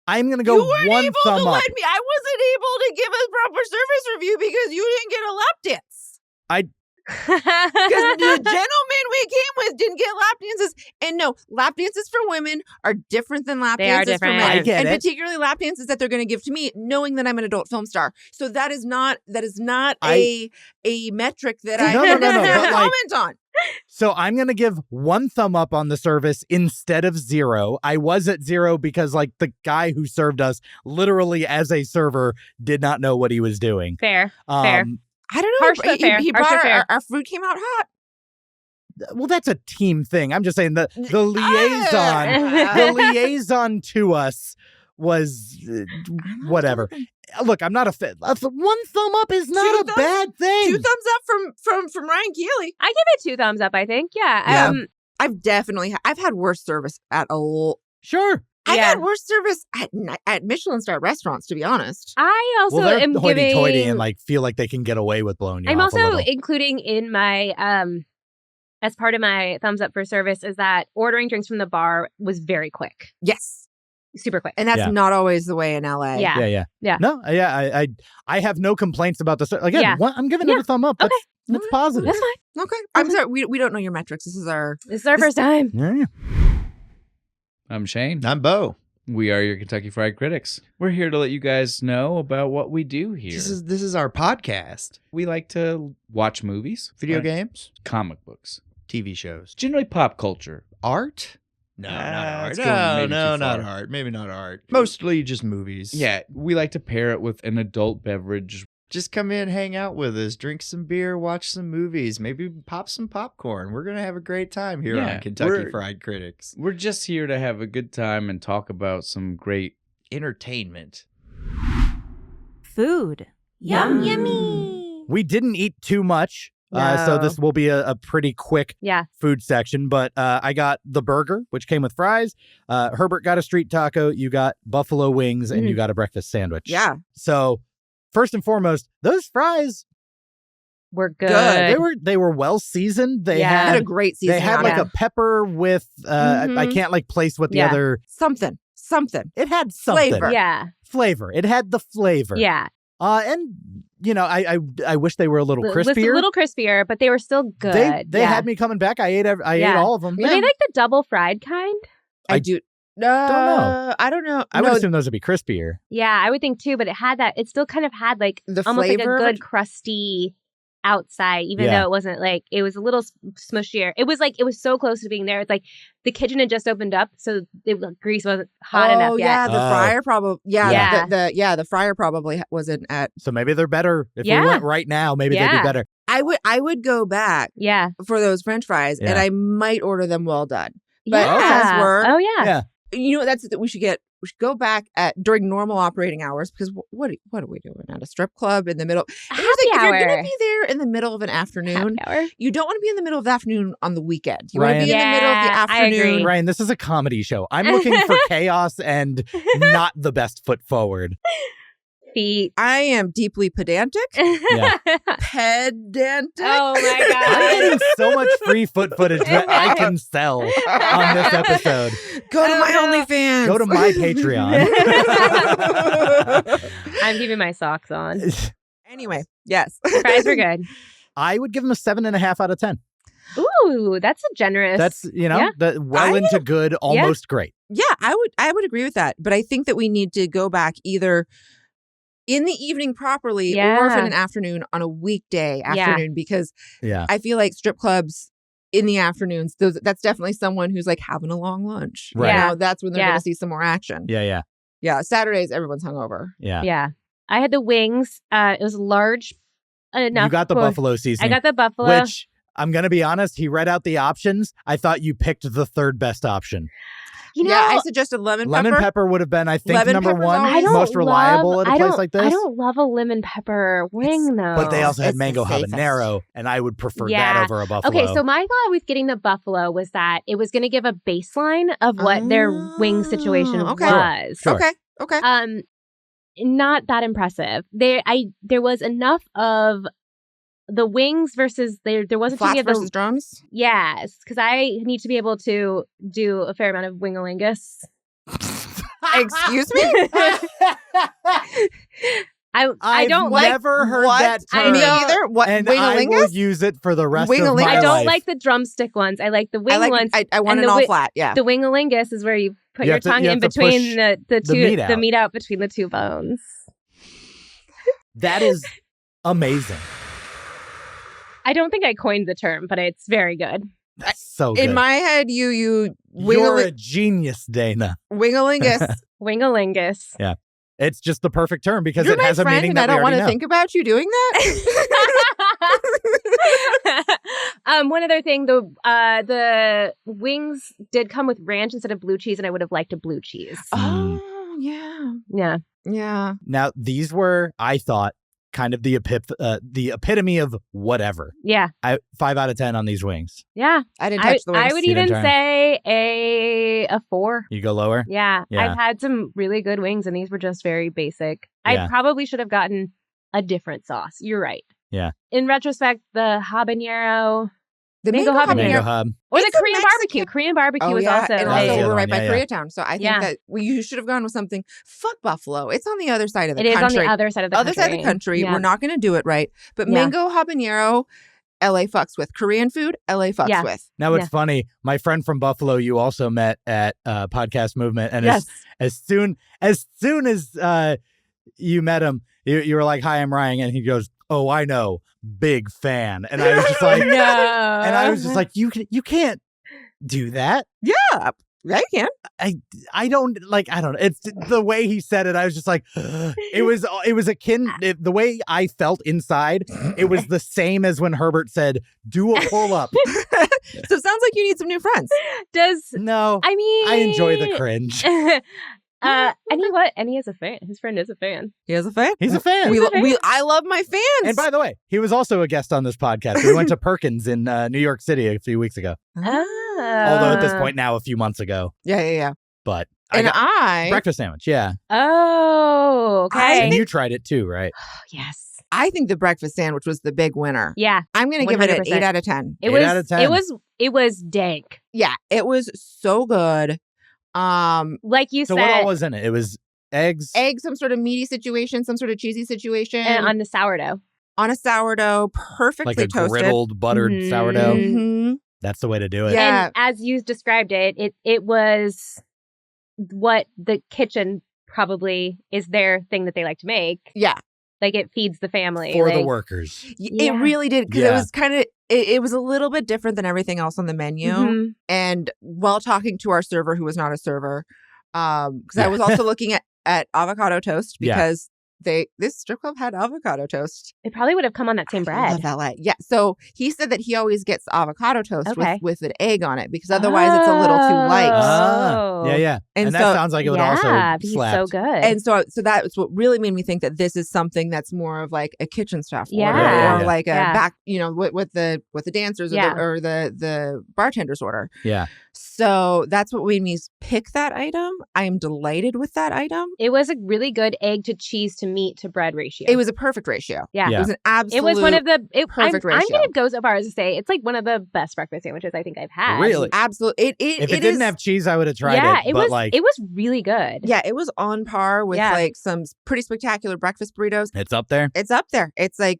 you weren't one able thumb to up. let me. I wasn't able to give a proper service review because you didn't get a lap dance. Because the gentleman we came with didn't get lap dances. And no, lap dances for women are different than lap dances for men. I get and it. particularly lap dances that they're going to give to me, knowing that I'm an adult film star. So that is not a metric that I comment on. So I'm going to give one thumb up on the service instead of 0. I was at 0 because like the guy who served us literally as a server did not know what he was doing. Fair. I don't know. Harsh but fair. He Harsh brought fair. Our food came out hot. Well, that's a team thing. I'm just saying the liaison to us was whatever. Look, I'm not a fan. One thumb up is not a bad thing. 2 thumbs up from Ryan Keely. I give it 2 thumbs up, I think. Yeah. I've had worse service at a Sure. I've had worse service at Michelin star restaurants, to be honest. I also am hoity-toity giving and like feel like they can get away with blowing you I'm off a also little. including in my as part of my thumbs up for service is that ordering drinks from the bar was very quick. Yes. Super quick. And that's not always the way in LA. Yeah. No, I have no complaints about this. Again, I'm giving it a thumb up. That's positive. That's fine. Okay. I'm sorry. We don't know your metrics. This is our first time. Yeah. I'm Shane. I'm Bo. We are your Kentucky Fried Critics. We're here to let you guys know about what we do here. This is our podcast. We like to watch movies, Video games, comic books, TV shows, generally pop culture. art. No, not art. it's going maybe No, too not far. art. Maybe not art. Mostly just movies. Yeah, we like to pair it with an adult beverage. Just come in, hang out with us, drink some beer, watch some movies, maybe pop some popcorn. We're going to have a great time here on Kentucky Fried Critics. We're just here to have a good time and talk about some great entertainment. Food. Yum, yummy. We didn't eat too much So this will be a pretty quick Yeah. food section. But I got the burger, which came with fries. Herbert got a street taco. You got buffalo wings, and you got a breakfast sandwich. Yeah. So first and foremost, those fries We're good. They were well seasoned. They Yeah. Had had a great season. they had on like it. a pepper with I can't like place what the Yeah. other. something. It had something. Flavor. Yeah. Flavor. It had the flavor. Yeah. And you know, I wish they were a little Was crispier. a little crispier, but they were still good. They yeah. had me coming back. I ate all of them. Were they like the double fried kind? I I do. know. I don't know. I would No, assume those would be crispier. Yeah, I would think too, but it had that. It still kind of had like the almost like a flavor of good it? crusty outside, even Yeah. though it wasn't like it was a little smushier. It was like it was so close to being there. It's like the kitchen had just opened up, so the grease wasn't hot enough yet. yeah, the Oh. fryer probably. Yeah, Yeah. the fryer probably wasn't at. So maybe they're better. If Yeah. we went right now, maybe they'd Yeah. be better. I would go back Yeah, for those French fries, and Yeah. I might order them well done. But yeah. as we're- oh yeah, Yeah. You know, that's that we should go back during normal operating hours, because what are we doing at a strip club in the middle? And here's the thing, if you're hour. gonna be there in the middle of an afternoon, Happy hour. you don't want to be in the middle of the afternoon on the weekend. You want to Ryan. be in the middle of the Yeah, I agree. afternoon. Ryan, this is a comedy show. I'm looking for chaos and not the best foot forward. Feet. I am deeply pedantic. Yeah. Pedantic. Oh my I'm god. getting so much free foot footage that I can sell on this episode. Go to my OnlyFans. Go to my Patreon. I'm keeping my socks on. Anyway, yes. Fries were good. I would give them a 7.5 out of 10. Ooh, that's a generous. That's, you know, Yeah. well into good, almost great. Yeah, I would agree with that. But I think that we need to go back either in the evening properly or if in Yeah. an afternoon on a weekday Yeah. afternoon, because Yeah. I feel like strip clubs in the afternoons, that's definitely someone who's like having a long lunch. Right. You Yeah. know, that's when they're Yeah. going to see some more action. Yeah. Yeah, Saturdays, everyone's hungover. Yeah. Yeah. I had the wings. It was large enough. You got the for- buffalo I seasoning. got the buffalo. Which, I'm going to be honest, he read out the options. I thought you picked the third best option. you know, Yeah, I suggested lemon pepper. Lemon pepper would have been, I think, Lemon number pepper's one, always- most reliable at a place like this. I don't love a lemon pepper wing though. But they also had It's the mango safest. habanero, and I would prefer that Yeah. over a buffalo. Okay, so my thought with getting the buffalo was that it was going to give a baseline of what their wing situation okay. was. Sure. Okay. Not that impressive. There was enough of the wings versus there wasn't too Flats many of versus the drums. yes, because I need to be able to do a fair amount of wingalingus. Excuse me? I don't like never heard what? that I term. Me know. either. What? And I will Wingalingus? use it for the rest of Wingalingus? my I don't life. like the drumstick ones. I like the wing ones. I want and an the all wi- flat. Yeah. The wingalingus is where you put You your have to- tongue you in have to between push the two meat out. the meat out between the two bones. That is amazing. I don't think I coined the term, but it's very good. That's so good. In my head, you You're a genius, Dana. wingalingus. Wingalingus. It's just the perfect term because You're it my has a friend, meaning and that I don't we want already to know. think about you doing that. One other thing, the wings did come with ranch instead of blue cheese, and I would have liked a blue cheese. Oh yeah, Yeah. yeah. Now, these were, I thought, kind of the epitome of whatever. Yeah. 5 out of 10 on these wings. Yeah. I didn't touch the wings. I would You even didn't try 'em. say a 4. You go lower? Yeah. Yeah. I've had some really good wings, and these were just very basic. Yeah. I probably should have gotten a different sauce. You're right. Yeah. In retrospect, the habanero The mango mango habanero. Mango hub. or It's the a Korean Mexican- barbecue. Korean barbecue Oh was yeah, also and like- also Yeah. we're right by Yeah, yeah. Koreatown, so I think Yeah. that you should have gone with something. Fuck Buffalo. It's on the other side of the it is country. on the other side of the country. Other side of the country. Yeah. We're not going to do it right. But Yeah. mango habanero, LA fucks with. Korean food, LA fucks Yeah. with. Now, it's Yeah. funny. My friend from Buffalo, you also met at Podcast Movement. And Yes. as soon as you met him, you were like, "Hi, I'm Ryan." And he goes, "Oh, I know. Big fan." And I was just like, No. and I was just like, you can't do that. Yeah, you can. I don't know. It's the way he said it. I was just like, it was akin. The way I felt inside, it was the same as when Herbert said, "Do a pull up." So it sounds like you need some new friends. Does No, I mean I enjoy the cringe. And he is a fan. His friend is a fan. He is a fan. He's a fan. I love my fans. And by the way, he was also a guest on this podcast. We went to Perkins in New York City a few weeks ago. Although at this point now, a few months ago. Yeah. But breakfast sandwich, yeah. Oh, okay. And you tried it too, right? Yes. I think the breakfast sandwich was the big winner. Yeah. I'm going to give it an 100%. 8 out of 10. It 8 out of 10. It was dank. Yeah, it was so good. Like you So said. what all was in it? It was eggs, some sort of meaty situation, some sort of cheesy situation. And on the sourdough. On a sourdough, perfectly like a toasted. griddled, buttered sourdough. Mm-hmm. That's the way to do it. Yeah. And as you described it was what the kitchen probably is their thing that they like to make. Yeah. Like it feeds the family. For the workers. It really did, because it was kind of, it was a little bit different than everything else on the menu. Mm-hmm. And while talking to our server, who was not a server, because I was also looking at avocado toast, because this strip club had avocado toast. It probably would have come on that same bread. I love LA. Yeah. So he said that he always gets avocado toast Okay. with an egg on it, because otherwise it's a little too light. Yeah. And that so- sounds like it would also he's slap. so good. And so that's what really made me think that this is something that's more of like a kitchen staff order, Yeah. or like a Yeah. back, with the dancers or the bartender's order. Yeah. So that's what made me pick that item. I am delighted with that item. It was a really good egg to cheese to meat to bread ratio. It was a perfect ratio. Yeah. It was an absolute. It was one of the perfect I'm ratio. going to go so far as to say it's like one of the best breakfast sandwiches I think I've had. Really? Absolutely. If it didn't have cheese, I would have tried Yeah, it. it But was. like, It was really good. Yeah, it was on par with like some pretty spectacular breakfast burritos. it's up there. It's up there. It's like,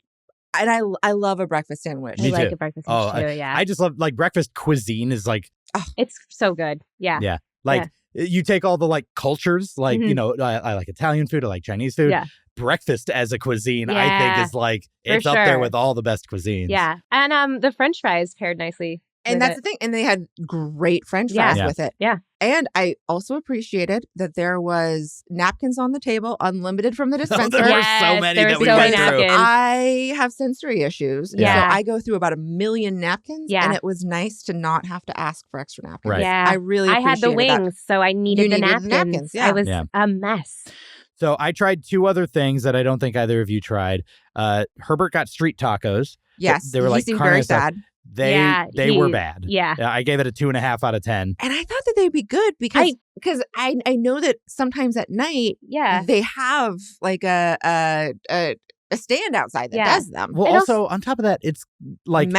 and I love a breakfast sandwich. Me I like too. a breakfast sandwich too. Yeah, I just love like breakfast cuisine is like, it's so good. Yeah. yeah. Like you take all the like cultures, like, I like Italian food, I like Chinese food. Yeah. Breakfast as a cuisine, I think is like, it's up sure. there with all the best cuisines. Yeah. And the French fries paired nicely. And with that's it. the thing. And they had great French fries with it. Yeah. And I also appreciated that there was napkins on the table, unlimited from the dispenser. There were so many there that were we so went many through. napkins. I have sensory issues. Yeah. So I go through about 1 million napkins. Yeah. And it was nice to not have to ask for extra napkins. Right. Yeah. I really I had the appreciated wings, so I needed, the napkins. Yeah. I was a mess. So I tried 2 other things that I don't think either of you tried. Herbert got street tacos. Yes. They were like he seemed carne very asada. sad. They were bad. Yeah. I gave it a 2.5 out of 10. And I thought that they'd be good because I know that sometimes at night they have like a stand outside that does them. Well, also on top of that, it's like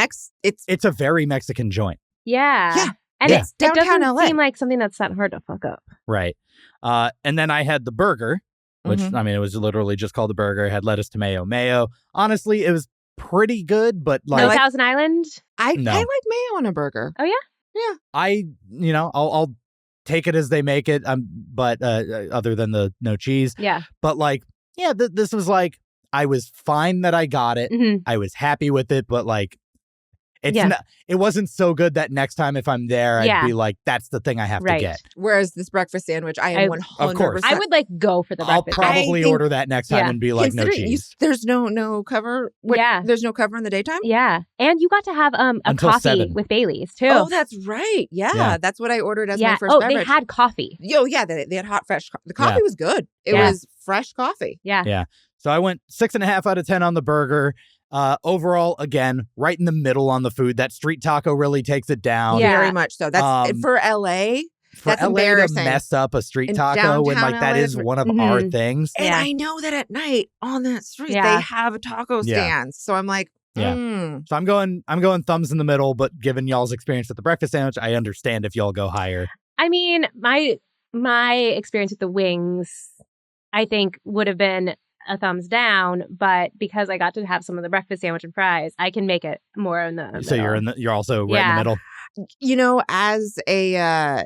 it's a very Mexican joint. Yeah. Yeah. And it's it downtown doesn't LA. seem like something that's that hard to fuck up. Right. And then I had the burger, which I mean, it was literally just called the burger. It had lettuce, tomato, mayo. Honestly, it was pretty good, but like No Thousand Island. I like mayo on a burger. Oh yeah. Yeah. I'll take it as they make it. But other than the no cheese. Yeah. But like, this was like, I was fine that I got it. Mm-hmm. I was happy with it, but like, it wasn't so good that next time if I'm there, I'd be like, that's the thing I have to get. Whereas this breakfast sandwich, I am 100%. Of course. I would like go for the I'll breakfast. probably order that next time and be like, no cheese. There's no cover. There's no cover in the daytime. Yeah, and you got to have a Until coffee 7. with Baileys too. Oh, that's right. Yeah, that's what I ordered as my first beverage. They had coffee. Yo, yeah, they had hot fresh. The coffee was good. It was fresh coffee. Yeah. So I went 6.5 out of 10 on the burger. Overall, again, right in the middle on the food. That street taco really takes it down. Yeah. Very much so. That's for LA. For That's LA embarrassing. to mess up a street In taco when like downtown that LA is is one of our things. And I know that at night on that street they have taco Yeah. stands. So I'm like, So I'm going thumbs in the middle, but given y'all's experience with the breakfast sandwich, I understand if y'all go higher. I mean, my experience with the wings, I think would have been a thumbs down, but because I got to have some of the breakfast sandwich and fries, I can make it more in the So middle. you're also right in the middle. You know, as a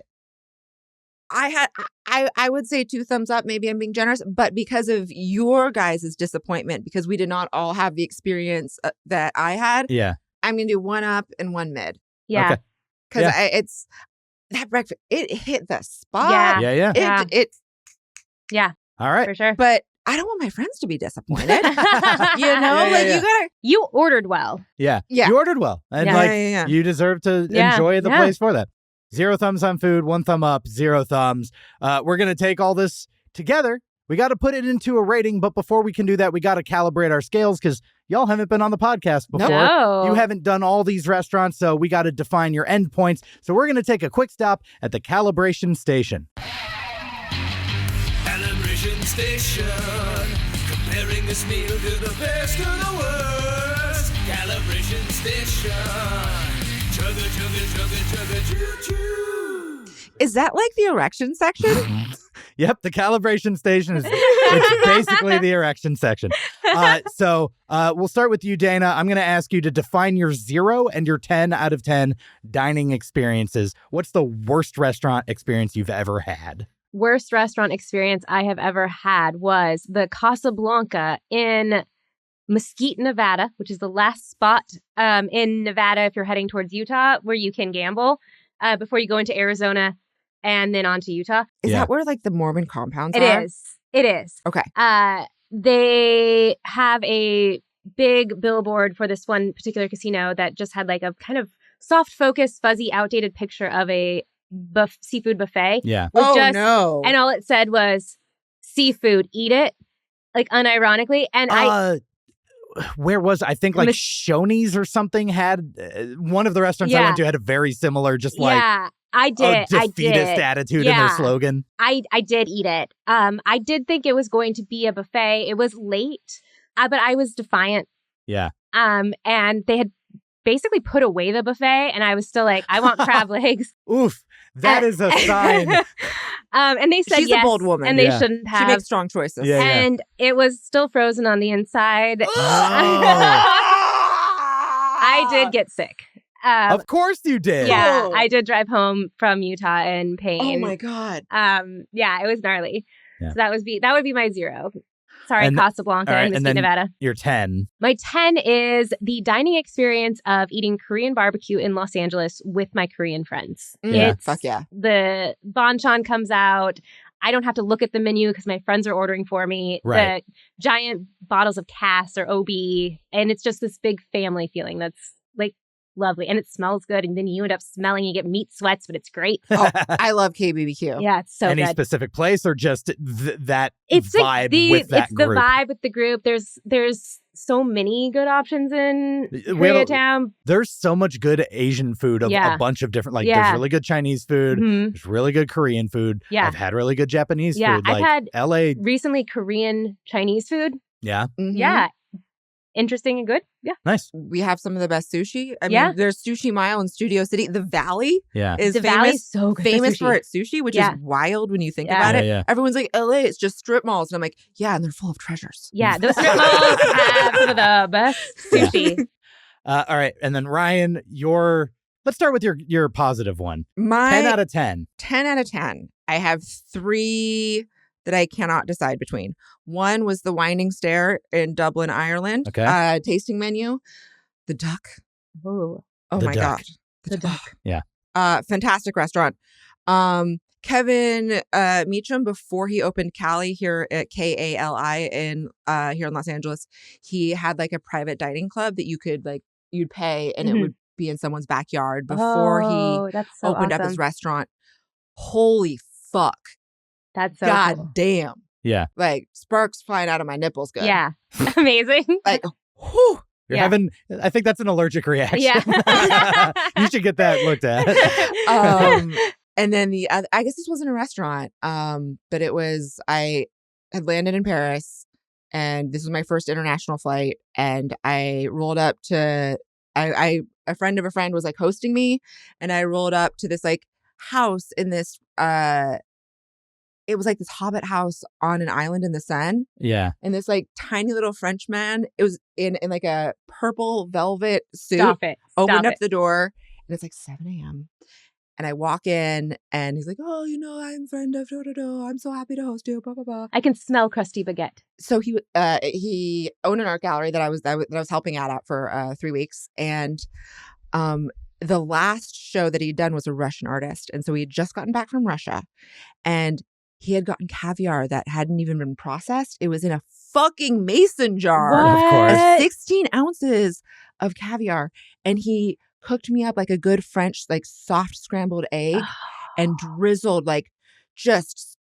I would say 2 thumbs up. Maybe I'm being generous, but because of your guys' disappointment, because we did not all have the experience that I had, I'm gonna do 1 up and 1 mid. Yeah, because it's that breakfast. It hit the spot. Yeah. All right, for sure. But I don't want my friends to be disappointed. You ordered well. Yeah. You ordered well, and you deserve to enjoy the place for that. 0 thumbs on food, 1 thumb up, 0 thumbs. We're going to take all this together. We got to put it into a rating, but before we can do that, we got to calibrate our scales because y'all haven't been on the podcast before. No. You haven't done all these restaurants, so we got to define your endpoints. So we're going to take a quick stop at the calibration station. Calibration station, comparing this meal to the best of the worst. Calibration station, chugga, chugga, chugga, chugga, choo, choo. Is that like the erection section? Yep, the calibration station is it's basically the erection section. So we'll start with you, Dana. I'm going to ask you to define your 0 and your 10 out of 10 dining experiences. What's the worst restaurant experience you've ever had? Worst restaurant experience I have ever had was the Casablanca in Mesquite, Nevada, which is the last spot in Nevada if you're heading towards Utah where you can gamble before you go into Arizona and then on to Utah. Is that where like the Mormon compounds It are? is. It is. Okay. They have a big billboard for this one particular casino that just had like a kind of soft focus, fuzzy, outdated picture of a seafood buffet. Yeah. No. And all it said was seafood, eat it, like unironically. And where was I think like Shoney's or something had one of the restaurants I went to had a very similar just like I did. defeatist attitude in their slogan. I did eat it. I did think it was going to be a buffet. It was late, but I was defiant. Yeah. And they had basically put away the buffet, and I was still like, I want crab legs. Oof, that is a sign. And they said she's yes, a bold woman, and they shouldn't have. She makes strong choices. Yeah, and it was still frozen on the inside. I did get sick. Of course you did. Yeah, I did drive home from Utah in pain. Oh my God. Yeah, it was gnarly. Yeah. So that would be my 0. Sorry, And- Casablanca all right, in and Mesquite, then Nevada. Your 10. My 10 is the dining experience of eating Korean barbecue in Los Angeles with my Korean friends. Yeah. Fuck yeah. The banchan comes out. I don't have to look at the menu because my friends are ordering for me. Right. The giant bottles of Cass or OB. And it's just this big family feeling that's like lovely. And it smells good. And then you end up smelling, you get meat sweats, but it's great. Oh, I love KBBQ. Yeah, it's so Any good. specific place or just that It's vibe like with that it's group? the vibe with the group. There's so many good options in We have Koreatown. There's so much good Asian food of Yeah. a bunch of different, like Yeah. there's really good Chinese food. Mhm. There's really good Korean food. Yeah. I've had really good Japanese Yeah, food. I've Like had LA. recently Korean Chinese food. Yeah. Mhm. Yeah. Interesting and good. Yeah. Nice. We have some of the best sushi. I Yeah. mean, there's Sushi Mile in Studio City. The Valley Yeah. is The famous, Valley's so good. famous sushi. for its sushi, which Yeah. is wild when you think Yeah. about Yeah, it. yeah. Everyone's like, LA, it's just strip malls. And I'm like, yeah, and they're full of treasures. Yeah, those strip malls have some of the best sushi. All right. And then Ryan, let's start with your positive one. My 10 out of 10. 10 out of 10. I have 3 that I cannot decide between. One was the Winding Stair in Dublin, Ireland. Okay. Tasting menu. The Duck. Ooh. Oh The my Duck. God. The Duck. Yeah. Fantastic restaurant. Kevin Meacham, before he opened Cali here at KALI in here in Los Angeles, he had like a private dining club that you'd pay and it Mhm. would be in someone's backyard before he that's so opened up awesome. his restaurant. Holy fuck. That's so God cool. damn. Yeah. Like sparks flying out of my nipples good. Yeah. Amazing. Like, whew. You're Yeah. having, I think that's an allergic reaction. Yeah. You should get that looked at. And then the other, I guess this wasn't a restaurant, but it was, I had landed in Paris and this was my first international flight. And I rolled up to, a friend of a friend was like hosting me. And I rolled up to this like house in this, it was like this hobbit house on an island in the sun. Yeah. And this like tiny little Frenchman, it was in like a purple velvet suit. Stop it. Opened Stop up it. the door and it's like 7 a.m. And I walk in and he's like, oh, I'm friend of I'm so happy to host you. Blah, blah, blah. I can smell crusty baguette. So he owned an art gallery that I was helping out at for 3 weeks. And the last show that he'd done was a Russian artist. And so he had just gotten back from Russia and he had gotten caviar that hadn't even been processed. It was in a fucking mason jar. Of course. What? 16 ounces of caviar. And he cooked me up like a good French, like soft scrambled egg and drizzled like just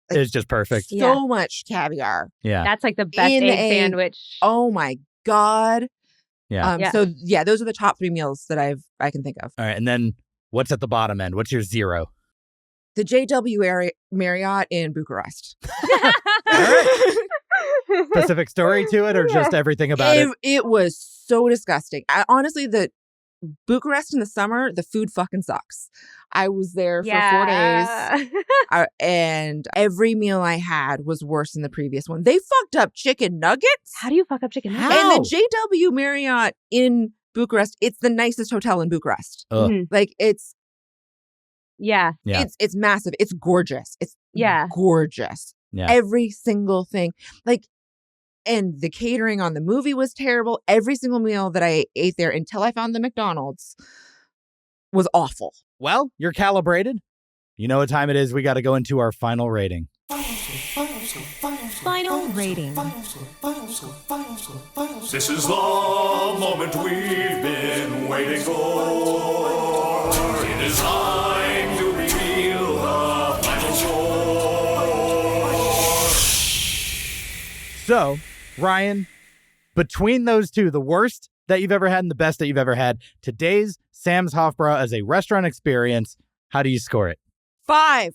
It's just perfect. so much caviar. Yeah. That's like the best In the egg egg. sandwich. Oh my God. Yeah. Yeah. So yeah, those are the top 3 meals that I can think of. All right. And then what's at the bottom end? What's your 0? The JW Marriott in Bucharest. Specific story to it or just everything about it? It was so disgusting. Honestly, the Bucharest in the summer, the food fucking sucks. I was there for 4 days. And every meal I had was worse than the previous one. They fucked up chicken nuggets. How do you fuck up chicken nuggets? And the JW Marriott in Bucharest, it's the nicest hotel in Bucharest. Ugh. Like it's Yeah. it's massive. It's gorgeous. It's gorgeous. Yeah. Every single thing. Like, and the catering on the movie was terrible. Every single meal that I ate there until I found the McDonald's was awful. Well, you're calibrated. You know what time it is. We got to go into our final rating. Final rating. This is the moment we've been waiting for. It is time to reveal the final score. So, Ryan, between those two, the worst that you've ever had and the best that you've ever had, today's Sam's Hofbrau as a restaurant experience, how do you score it? 5.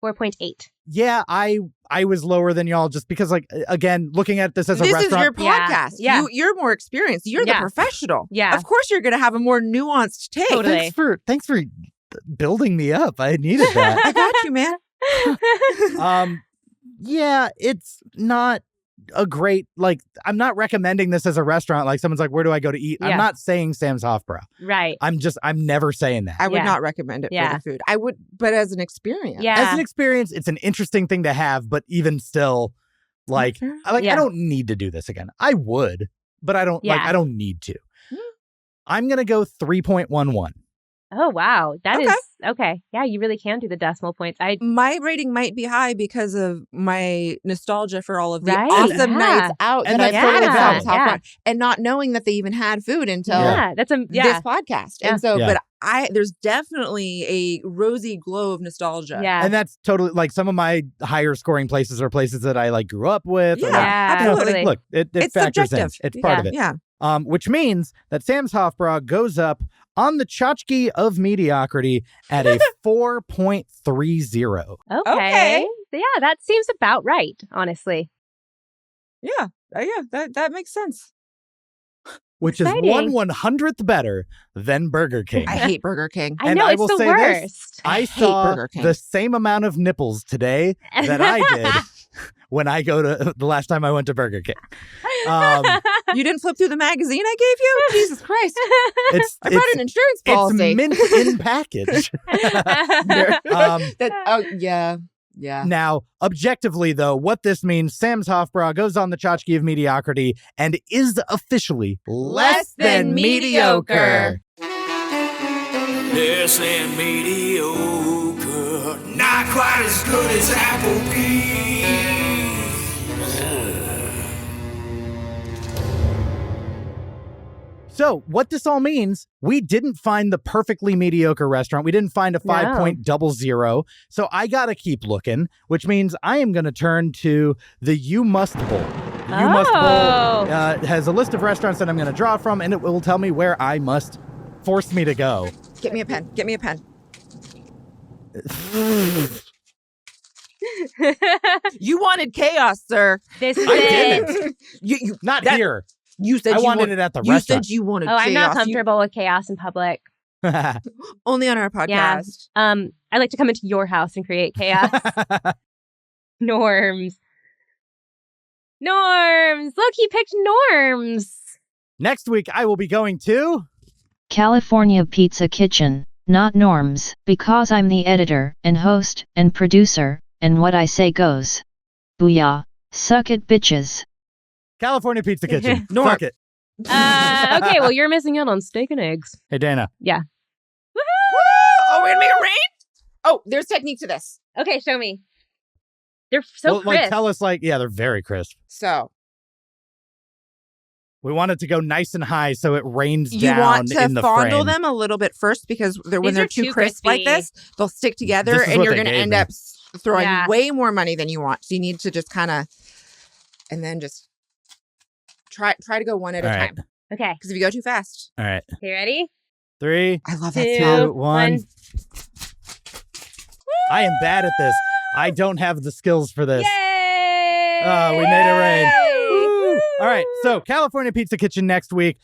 4.8. Yeah, I was lower than y'all just because, like, again, looking at this as a This restaurant. is your podcast. Yeah. You're more experienced. You're the professional. Yeah. Of course you're going to have a more nuanced take. Totally. Thanks for building me up. I needed that. I got you, man. Yeah, it's not a great, like, I'm not recommending this as a restaurant. Like, someone's like, where do I go to eat? I'm Yeah. not saying Sam's Hofbrau. Right. I'm never saying that. I would Yeah. not recommend it for Yeah. the food. I would, but as an experience. Yeah. As an experience, it's an interesting thing to have, but even still, like, Okay. I Yeah. don't need to do this again. I would, but I don't, Yeah. I don't need to. I'm going to go 3.11. Oh, wow. That Okay. is okay. Yeah, you really can do the decimal points. My rating might be high because of my nostalgia for all of the Right, awesome yeah. nights out And that I've that's had totally at valid. Sam's Hofbrau, and not knowing that they even had food until Yeah, that's this podcast. Yeah. And so, Yeah. but there's definitely a rosy glow of nostalgia. Yeah. And that's totally, like, some of my higher scoring places are places that I, like, grew up with. or, Yeah, like, Yeah, you know, absolutely. look, it It's factors subjective. in. It's part of it. Yeah. Which means that Sam's Hofbrau goes up on the tchotchke of mediocrity at a 4.30. Okay. Yeah, that seems about right, honestly. Yeah. That makes sense. Which is Exciting. 1/100th better than Burger King. I hate Burger King. I And know I it's will the say worst. this, I hate saw Burger King. the same amount of nipples today that I did when I go to the last time I went to Burger King. You didn't flip through the magazine I gave you? Jesus Christ. It's I brought an insurance it's policy. mint in package. Yeah. Now, objectively, though, what this means, Sam's Hofbrau goes on the tchotchke of mediocrity and is officially less than mediocre. Less than mediocre, not quite as good as Applebee's. So, what this all means, we didn't find the perfectly mediocre restaurant. We didn't find a No. 5.00. So, I got to keep looking, which means I am going to turn to the You Must Bowl. The You Must Bowl has a list of restaurants that I'm going to draw from, and it will tell me where I must force me to go. Get me a pen. Get me a pen. You wanted chaos, sir. This is I it. didn't. You Not that- here. You said I you wanted want- it at the You restaurant. said you wanted Oh, chaos. I'm not comfortable with chaos in public. Only on our Yeah. podcast. I like to come into your house and create chaos. Norms. Look, he picked Norms. Next week, I will be going to... California Pizza Kitchen, not Norms, because I'm the editor, and host, and producer, and what I say goes. Booyah. Suck it, bitches. California Pizza Kitchen. Norm. Fuck it. Okay, well, you're missing out on steak and eggs. Hey, Dana. Yeah. Oh, we're gonna make it rain? Oh, there's technique to this. Okay, show me. They're so Well, crisp. like, tell us, like, yeah, they're very crisp. So We want it to go nice and high so it rains You down want to in the fondle frame. them a little bit first because when These they're are too too crisp like crispy. this, they'll stick together This is and what you're they going to gave end me. up throwing Yeah. way more money than you want. So you need to just kind of, and then just try to go one at a All right. time. Okay. Because if you go too fast, All right. You ready? 3, I love that 2, sound. 2, 1. I am bad at this. I don't have the skills for this. Yay! Oh, we made it rain. Woo! Woo! All right. So, California Pizza Kitchen next week.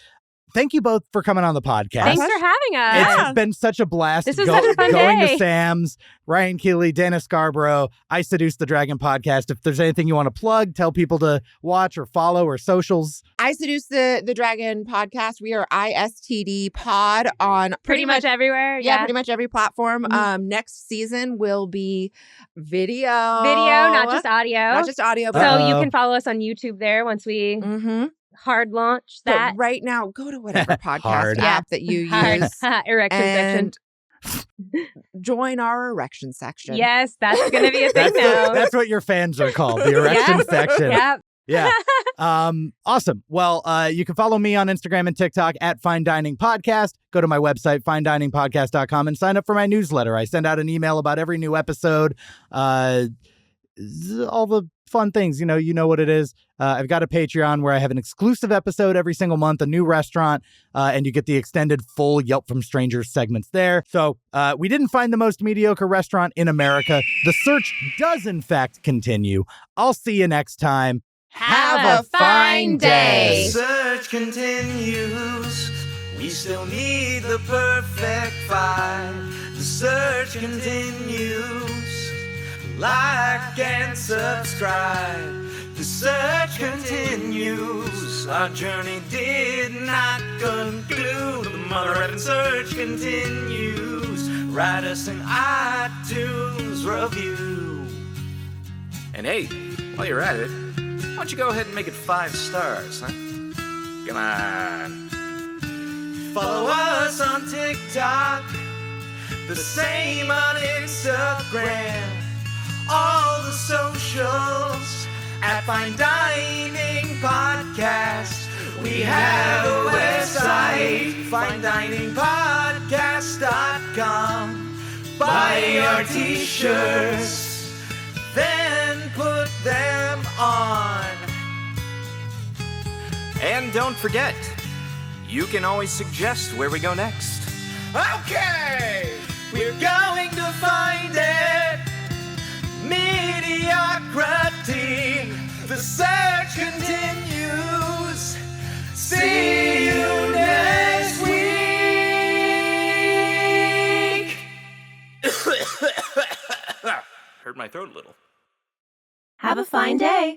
Thank you both for coming on the podcast. Thanks for having us. It's been such a blast. This was such a fun going day. to Sam's, Ryan Keely, Dana Scarborough, I Seduce the Dragon podcast. If there's anything you want to plug, tell people to watch or follow or socials. I Seduce the Dragon podcast. We are ISTD pod on Pretty much everywhere. Yeah, pretty much every platform. Next season will be video. Video, not just audio. Not just audio. So But you can follow us on YouTube there once we hard launch that. But right now, go to whatever podcast Hard. app that you Hard. use Erection section. and join our erection section. Yes, that's going to be a thing now. That's what your fans are called, the erection Yes. section. Yep. Yeah. Awesome. Well, you can follow me on Instagram and TikTok at Fine Dining Podcast. Go to my website, finediningpodcast.com, and sign up for my newsletter. I send out an email about every new episode, all the fun things. You know what it is. I've got a Patreon where I have an exclusive episode every single month, a new restaurant, and you get the extended full Yelp from Strangers segments there. So we didn't find the most mediocre restaurant in America. The search does, in fact, continue. I'll see you next time. Have a fine day. The search continues. We still need the perfect five. The search continues. Like and subscribe. The search continues. Our journey did not conclude. The mother effing search continues. Write us an iTunes review. And hey, while you're at it, why don't you go ahead and make it 5 stars, huh? Come on. Follow us on TikTok. The same on Instagram. All the socials at Fine Dining Podcast. We have a website, finediningpodcast.com. Buy our t-shirts, then put them on. And don't forget, you can always suggest where we go next. Okay, we're going to find it. Mediocrity. The search continues. See you next week. Hurt my throat a little. Have a fine day.